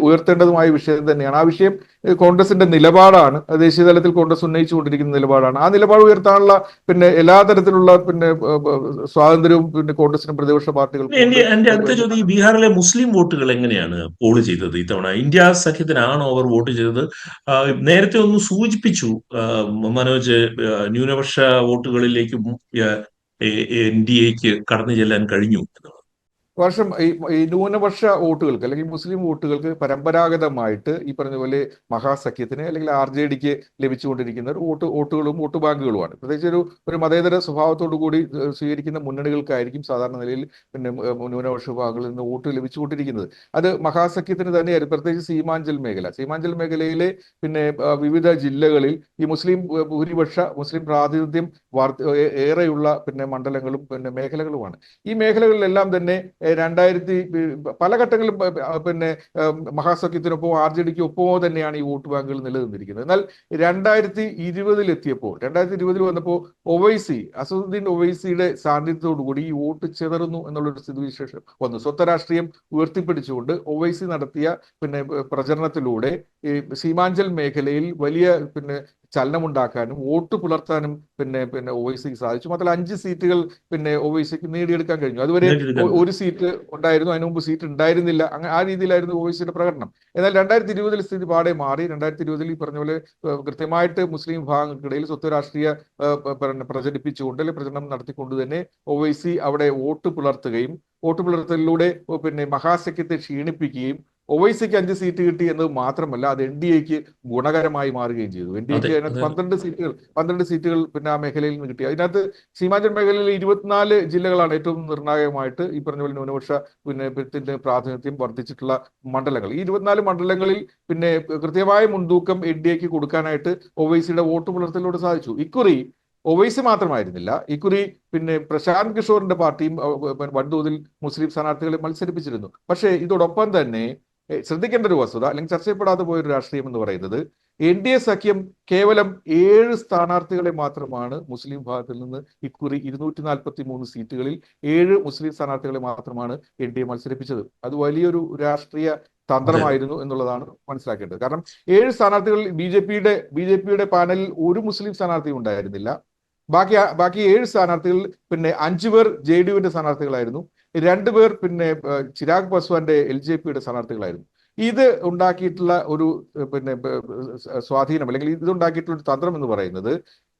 ഉയർത്തേണ്ടതുമായ വിഷയം തന്നെയാണ്. ആ വിഷയം കോൺഗ്രസിന്റെ നിലപാടാണ്, ദേശീയ തലത്തിൽ കോൺഗ്രസ് ഉന്നയിച്ചുകൊണ്ടിരിക്കുന്ന നിലപാടാണ്. ആ നിലപാട് ഉയർത്താനുള്ള എല്ലാ തരത്തിലുള്ള സ്വാതന്ത്ര്യവും കോൺഗ്രസിനും പ്രതിപക്ഷ പാർട്ടികൾക്കും. എന്റെ അടുത്ത ചോദ്യം, ബീഹാറിലെ മുസ്ലിം വോട്ടുകൾ എങ്ങനെയാണ് പോൾ ചെയ്തത് ഇത്തവണ? ഇന്ത്യ സഖ്യത്തിനാണോ അവർ വോട്ട് ചെയ്തത്? നേരത്തെ ഒന്ന് സൂചിപ്പിച്ചു മനോജ്, ന്യൂനപക്ഷ വോട്ടുകളിലേക്കും NDAക്ക് കടന്നു ചെല്ലാൻ കഴിഞ്ഞു. ഈ ന്യൂനപക്ഷ വോട്ടുകൾക്ക് അല്ലെങ്കിൽ മുസ്ലിം വോട്ടുകൾക്ക് പരമ്പരാഗതമായിട്ട് ഈ പറഞ്ഞ പോലെ മഹാസഖ്യത്തിന് അല്ലെങ്കിൽ RJDക്ക് ലഭിച്ചുകൊണ്ടിരിക്കുന്ന വോട്ടുകളും വോട്ട് ബാങ്കുകളുമാണ്. പ്രത്യേകിച്ച് ഒരു മതേതര സ്വഭാവത്തോടു കൂടി സ്വീകരിക്കുന്ന മുന്നണികൾക്കായിരിക്കും സാധാരണ നിലയിൽ ന്യൂനപക്ഷ വിഭാഗങ്ങളിൽ നിന്ന് വോട്ട് ലഭിച്ചുകൊണ്ടിരിക്കുന്നത്. അത് മഹാസഖ്യത്തിന് തന്നെയായിരുന്നു. പ്രത്യേകിച്ച് സീമാഞ്ചൽ മേഖലയിലെ വിവിധ ജില്ലകളിൽ ഈ മുസ്ലിം പ്രാതിനിധ്യം ഏറെയുള്ള മണ്ഡലങ്ങളും മേഖലകളുമാണ്. ഈ മേഖലകളിലെല്ലാം തന്നെ പല ഘട്ടങ്ങളിലും മഹാസഖ്യത്തിനൊപ്പമോ RJDക്ക് ഒപ്പമോ തന്നെയാണ് ഈ വോട്ട് ബാങ്കുകൾ നിലനിന്നിരിക്കുന്നത്. എന്നാൽ 2020 വന്നപ്പോൾ അസദുദ്ദീൻ ഒവൈസിയുടെ സാന്നിധ്യത്തോടുകൂടി ഈ വോട്ട് ചിതറുന്നു എന്നുള്ളൊരു സ്ഥിതിവിശേഷം വന്നു. സ്വത്വരാഷ്ട്രീയം ഉയർത്തിപ്പിടിച്ചുകൊണ്ട് ഒവൈസി നടത്തിയ പ്രചരണത്തിലൂടെ ഈ സീമാഞ്ചൽ മേഖലയിൽ വലിയ ചലനമുണ്ടാക്കാനും വോട്ട് പുലർത്താനും ഒവൈസിക്ക് സാധിച്ചു. മാത്രമല്ല 5 സീറ്റുകൾ ഒവൈസിക്ക് നേടിയെടുക്കാൻ കഴിഞ്ഞു. അതുവരെ ഒരു സീറ്റ് ഉണ്ടായിരുന്നു, അതിനു മുമ്പ് സീറ്റ് ഉണ്ടായിരുന്നില്ല. ആ രീതിയിലായിരുന്നു ഒവൈസിയുടെ പ്രകടനം. എന്നാൽ 2020 സ്ഥിതി പാടെ മാറി. 2020 ഈ പറഞ്ഞ പോലെ കൃത്യമായിട്ട് മുസ്ലിം വിഭാഗങ്ങൾക്കിടയിൽ സ്വത്വരാഷ്ട്രീയ പ്രചരിപ്പിച്ചുകൊണ്ട് പ്രചരണം നടത്തിക്കൊണ്ട് തന്നെ ഒവൈസി അവിടെ വോട്ട് പുലർത്തുകയും വോട്ട് പുലർത്തലിലൂടെ മഹാസഖ്യത്തെ ക്ഷീണിപ്പിക്കുകയും ഒവൈസിക്ക് 5 സീറ്റ് കിട്ടി എന്നത് മാത്രമല്ല, അത് NDAക്ക് ഗുണകരമായി മാറുകയും ചെയ്തു. NDAക്ക് അതിനകത്ത് 12 സീറ്റുകൾ ആ മേഖലയിൽ നിന്ന് കിട്ടി. അതിനകത്ത് സീമാഞ്ചൽ മേഖലയിലെ 24 ജില്ലകളാണ് ഏറ്റവും നിർണായകമായിട്ട് ഈ പറഞ്ഞ പോലെ ന്യൂനപക്ഷ പ്രാതിനിധ്യം വർദ്ധിച്ചിട്ടുള്ള മണ്ഡലങ്ങൾ. ഈ 24 മണ്ഡലങ്ങളിൽ കൃത്യമായ മുൻതൂക്കം NDAക്ക് കൊടുക്കാനായിട്ട് ഒവൈസിയുടെ വോട്ട് പുലർത്തലിലൂടെ സാധിച്ചു. ഇക്കുറി ഒവൈസി മാത്രമായിരുന്നില്ല, ഇക്കുറി പ്രശാന്ത് കിഷോറിന്റെ പാർട്ടിയും വൻതോതിൽ മുസ്ലിം സ്ഥാനാർത്ഥികളെ മത്സരിപ്പിച്ചിരുന്നു. പക്ഷേ ഇതോടൊപ്പം തന്നെ ശ്രദ്ധിക്കേണ്ട ഒരു വസ്തുത അല്ലെങ്കിൽ ചർച്ച ചെയ്യപ്പെടാതെ പോയൊരു രാഷ്ട്രീയം എന്ന് പറയുന്നത് NDA സഖ്യം കേവലം 7 സ്ഥാനാർത്ഥികളെ മാത്രമാണ് മുസ്ലിം ഭാഗത്തിൽ നിന്ന് ഇക്കുറി 243 സീറ്റുകളിൽ 7 മുസ്ലിം സ്ഥാനാർത്ഥികളെ മാത്രമാണ് NDA മത്സരിപ്പിച്ചത്. അത് വലിയൊരു രാഷ്ട്രീയ തന്ത്രമായിരുന്നു എന്നുള്ളതാണ് മനസ്സിലാക്കേണ്ടത്. കാരണം 7 സ്ഥാനാർത്ഥികളിൽ ബി ജെ പിയുടെ പാനലിൽ ഒരു മുസ്ലിം സ്ഥാനാർത്ഥി ഉണ്ടായിരുന്നില്ല. ബാക്കി 7 സ്ഥാനാർത്ഥികളിൽ 5 പേർ JDUവിന്റെ സ്ഥാനാർത്ഥികളായിരുന്നു, 2 പേർ ചിരാഗ് പാസ്വാന്റെ LJPയുടെ സ്ഥാനാർത്ഥികളായിരുന്നു. ഇത് ഉണ്ടാക്കിയിട്ടുള്ള ഒരു സ്വാധീനം അല്ലെങ്കിൽ ഇതുണ്ടാക്കിയിട്ടുള്ള ഒരു തന്ത്രം എന്ന് പറയുന്നത്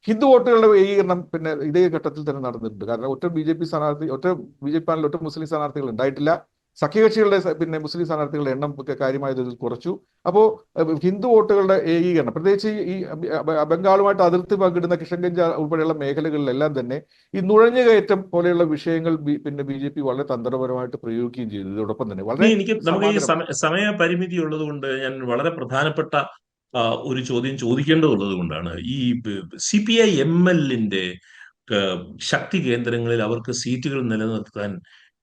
ഹിന്ദു വോട്ടുകളുടെ ഏകീകരണം പിന്നെ ഇതേ ഘട്ടത്തിൽ തന്നെ നടന്നിട്ടുണ്ട്. കാരണം ഒറ്റ ബി ജെ പി സ്ഥാനാർത്ഥി, ഒറ്റ ബി ജെ പി പാനലിൽ ഒറ്റ മുസ്ലിം സ്ഥാനാർത്ഥികൾ ഉണ്ടായിട്ടില്ല. സഖ്യകക്ഷികളുടെ പിന്നെ മുസ്ലിം സ്ഥാനാർത്ഥികളുടെ എണ്ണം ഒക്കെ കാര്യമായ തോതിൽ കുറച്ചു. അപ്പോൾ ഹിന്ദു വോട്ടുകളുടെ ഏകീകരണം, പ്രത്യേകിച്ച് ഈ ബംഗാളുമായിട്ട് അതിർത്തി പങ്കിടുന്ന കിഷൻഗഞ്ച് ഉൾപ്പെടെയുള്ള മേഖലകളിലെല്ലാം തന്നെ ഈ നുഴഞ്ഞുകയറ്റം പോലെയുള്ള വിഷയങ്ങൾ പിന്നെ ബി ജെ പി വളരെ തന്ത്രപരമായിട്ട് പ്രയോഗിക്കുകയും ചെയ്തു. ഇതോടൊപ്പം തന്നെ വളരെ നമുക്ക് ഈ സമാന്തരം. സമയപരിമിതി ഉള്ളത് കൊണ്ട് ഞാൻ വളരെ പ്രധാനപ്പെട്ട ഒരു ചോദ്യം ചോദിക്കേണ്ടതുള്ളത് കൊണ്ടാണ്. ഈ CPI-MLന്റെ ശക്തി കേന്ദ്രങ്ങളിൽ അവർക്ക് സീറ്റുകൾ നിലനിർത്താൻ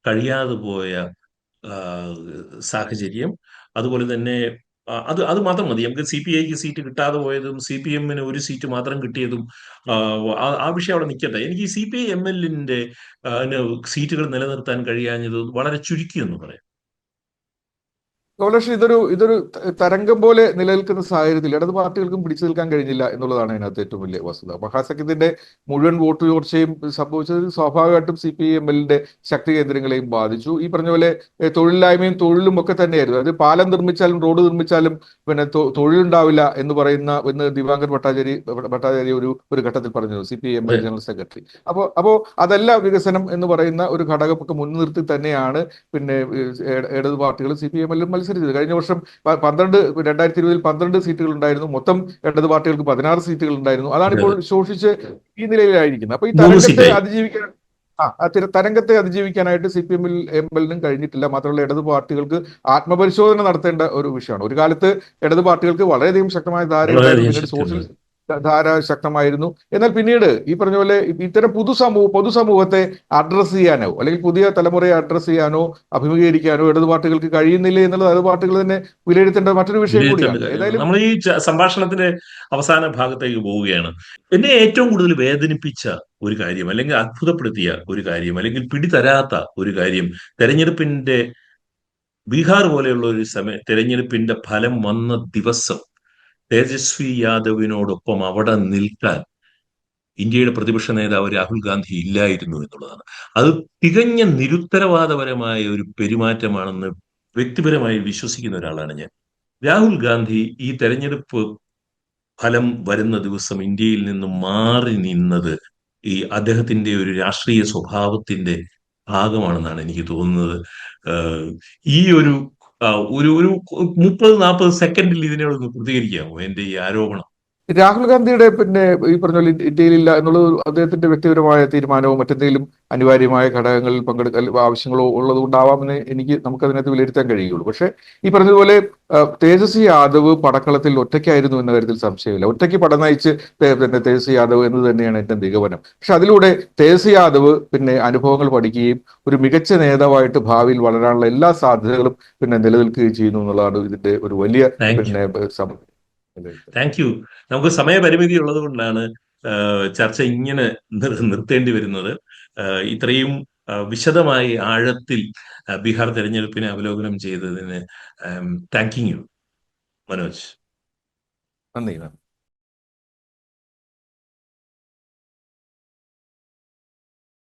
കഴിയാതെ പോയ ആ, സാഹചര്യം, അതുപോലെ തന്നെ അത് മാത്രം മതി. നമുക്ക് CPIക്ക് സീറ്റ് കിട്ടാതെ പോയതും CPM-ന് ഒരു സീറ്റ് മാത്രം കിട്ടിയതും ആ വിഷയം അവിടെ നിൽക്കട്ടെ. എനിക്ക് ഈ CPI-MLന്റെ സീറ്റുകൾ നിലനിർത്താൻ കഴിയാഞ്ഞത് വളരെ ചുരുക്കിയെന്ന് പറയാം. കമലേഷ്, ഇതൊരു തരംഗം പോലെ നിലനിൽക്കുന്ന സാഹചര്യത്തിൽ ഇടത് പാർട്ടികൾക്കും പിടിച്ചു നിൽക്കാൻ കഴിഞ്ഞില്ല എന്നുള്ളതാണ് അതിനകത്ത് ഏറ്റവും വലിയ വസ്തുത. മഹാസഖ്യത്തിന്റെ മുഴുവൻ വോട്ട് ചോർച്ചയും സംഭവിച്ചത് സ്വാഭാവികമായിട്ടും CPI-MLന്റെ ശക്തി കേന്ദ്രങ്ങളെയും ബാധിച്ചു. ഈ പറഞ്ഞ പോലെ തൊഴിലില്ലായ്മയും തൊഴിലും ഒക്കെ തന്നെയായിരുന്നു. അത് പാലം നിർമ്മിച്ചാലും റോഡ് നിർമ്മിച്ചാലും പിന്നെ തൊഴിലുണ്ടാവില്ല എന്ന് ദിവാങ്കർ ഭട്ടാചാര്യ ഒരു ഘട്ടത്തിൽ പറഞ്ഞു, CPI-ML ജനറൽ സെക്രട്ടറി. അപ്പോൾ അതല്ല വികസനം എന്ന് പറയുന്ന ഒരു ഘടകമൊക്കെ മുൻനിർത്തി തന്നെയാണ് പിന്നെ ഇടത് പാർട്ടികൾ CPI-ML മത്സരിച്ചത്. കഴിഞ്ഞ വർഷം 2020 12 സീറ്റുകൾ ഉണ്ടായിരുന്നു. മൊത്തം ഇടത് പാർട്ടികൾക്ക് 16 സീറ്റുകൾ ഉണ്ടായിരുന്നു. അതാണ് ഇപ്പോൾ ശോഷിച്ച് ഈ നിലയിലായിരിക്കുന്നത്. അപ്പൊ ഈ തരംഗത്തെ അതിജീവിക്കാനായിട്ട് CPI-MLനും കഴിഞ്ഞിട്ടില്ല. മാത്രമല്ല ഇടത് പാർട്ടികൾക്ക് ആത്മപരിശോധന നടത്തേണ്ട ഒരു വിഷയമാണ്. ഒരു കാലത്ത് ഇടത് പാർട്ടികൾക്ക് വളരെയധികം ശക്തമായ ധാരണയുണ്ടായിരുന്നു. പിന്നീട് സോഷ്യൽ ധാര ശക്തമായിരുന്നു. എന്നാൽ പിന്നീട് ഈ പറഞ്ഞ പോലെ ഇത്തരം പൊതുസമൂഹത്തെ അഡ്രസ് ചെയ്യാനോ അല്ലെങ്കിൽ പുതിയ തലമുറയെ അഡ്രസ് ചെയ്യാനോ അഭിമുഖീകരിക്കാനോ ഇടത് പാർട്ടികൾക്ക് കഴിയുന്നില്ല എന്നുള്ളത് ഇടത് പാർട്ടികൾ തന്നെ വിലയിരുത്തേണ്ട മറ്റൊരു വിഷയം കൂടിയാണ്. ഏതായാലും നമ്മൾ ഈ സംഭാഷണത്തിന്റെ അവസാന ഭാഗത്തേക്ക് പോവുകയാണ്. എന്നെ ഏറ്റവും കൂടുതൽ വേദനിപ്പിച്ച ഒരു കാര്യം, അല്ലെങ്കിൽ അത്ഭുതപ്പെടുത്തിയ ഒരു കാര്യം, അല്ലെങ്കിൽ പിടിതരാത്ത ഒരു കാര്യം, തെരഞ്ഞെടുപ്പിന്റെ ബീഹാർ പോലെയുള്ള ഒരു തെരഞ്ഞെടുപ്പിന്റെ ഫലം വന്ന ദിവസം തേജസ്വി യാദവിനോടൊപ്പം അവിടെ നിൽക്കാൻ ഇന്ത്യയുടെ പ്രതിപക്ഷ നേതാവ് രാഹുൽ ഗാന്ധി ഇല്ലായിരുന്നു എന്നുള്ളതാണ്. അത് തികഞ്ഞ നിരുത്തരവാദപരമായ ഒരു പെരുമാറ്റമാണെന്ന് വ്യക്തിപരമായി വിശ്വസിക്കുന്ന ഒരാളാണ് ഞാൻ. രാഹുൽ ഗാന്ധി ഈ തെരഞ്ഞെടുപ്പ് ഫലം വരുന്ന ദിവസം ഇന്ത്യയിൽ നിന്ന് മാറി നിന്നത് ഈ അദ്ദേഹത്തിന്റെ ഒരു രാഷ്ട്രീയ സ്വഭാവത്തിന്റെ ഭാഗമാണെന്നാണ് എനിക്ക് തോന്നുന്നത്. ഈ ഒരു ഒരു 30-40 സെക്കൻഡിൽ ഇതിനോടൊന്ന് പ്രതികരിക്കാമോ എന്റെ ഈ ആരോപണം? രാഹുൽ ഗാന്ധിയുടെ പിന്നെ ഈ പറഞ്ഞ പോലെ ഇന്ത്യയിലില്ല എന്നുള്ളത് അദ്ദേഹത്തിന്റെ വ്യക്തിപരമായ തീരുമാനവും മറ്റെന്തെങ്കിലും അനിവാര്യമായ ഘടകങ്ങളിൽ പങ്കെടുക്കൽ ആവശ്യങ്ങളോ ഉള്ളത് കൊണ്ടാവാമെന്ന് നമുക്കതിനകത്ത് വിലയിരുത്താൻ കഴിയുള്ളൂ. പക്ഷേ ഈ പറഞ്ഞതുപോലെ തേജസ്വി യാദവ് പടക്കളത്തിൽ ഒറ്റയ്ക്കായിരുന്നു എന്ന കാര്യത്തിൽ സംശയമില്ല. ഒറ്റയ്ക്ക് പടം നയിച്ച് പിന്നെ തേജസ്വി യാദവ് എന്ന് തന്നെയാണ് എന്റെ നിഗമനം. പക്ഷെ അതിലൂടെ തേജസ്വി യാദവ് പിന്നെ അനുഭവങ്ങൾ പഠിക്കുകയും ഒരു മികച്ച നേതാവായിട്ട് ഭാവിയിൽ വളരാനുള്ള എല്ലാ സാധ്യതകളും പിന്നെ നിലനിൽക്കുകയും ചെയ്യുന്നു എന്നുള്ളതാണ് ഇതിന്റെ ഒരു വലിയ പിന്നെ താങ്ക് യു. നമുക്ക് സമയപരിമിതി ഉള്ളത് കൊണ്ടാണ് ചർച്ച ഇങ്ങനെ നിർത്തേണ്ടി വരുന്നത്. ഇത്രയും വിശദമായി ആഴത്തിൽ ബീഹാർ തെരഞ്ഞെടുപ്പിനെ അവലോകനം ചെയ്തതിന് താങ്കിങ് യു മനോജ്. നന്ദി.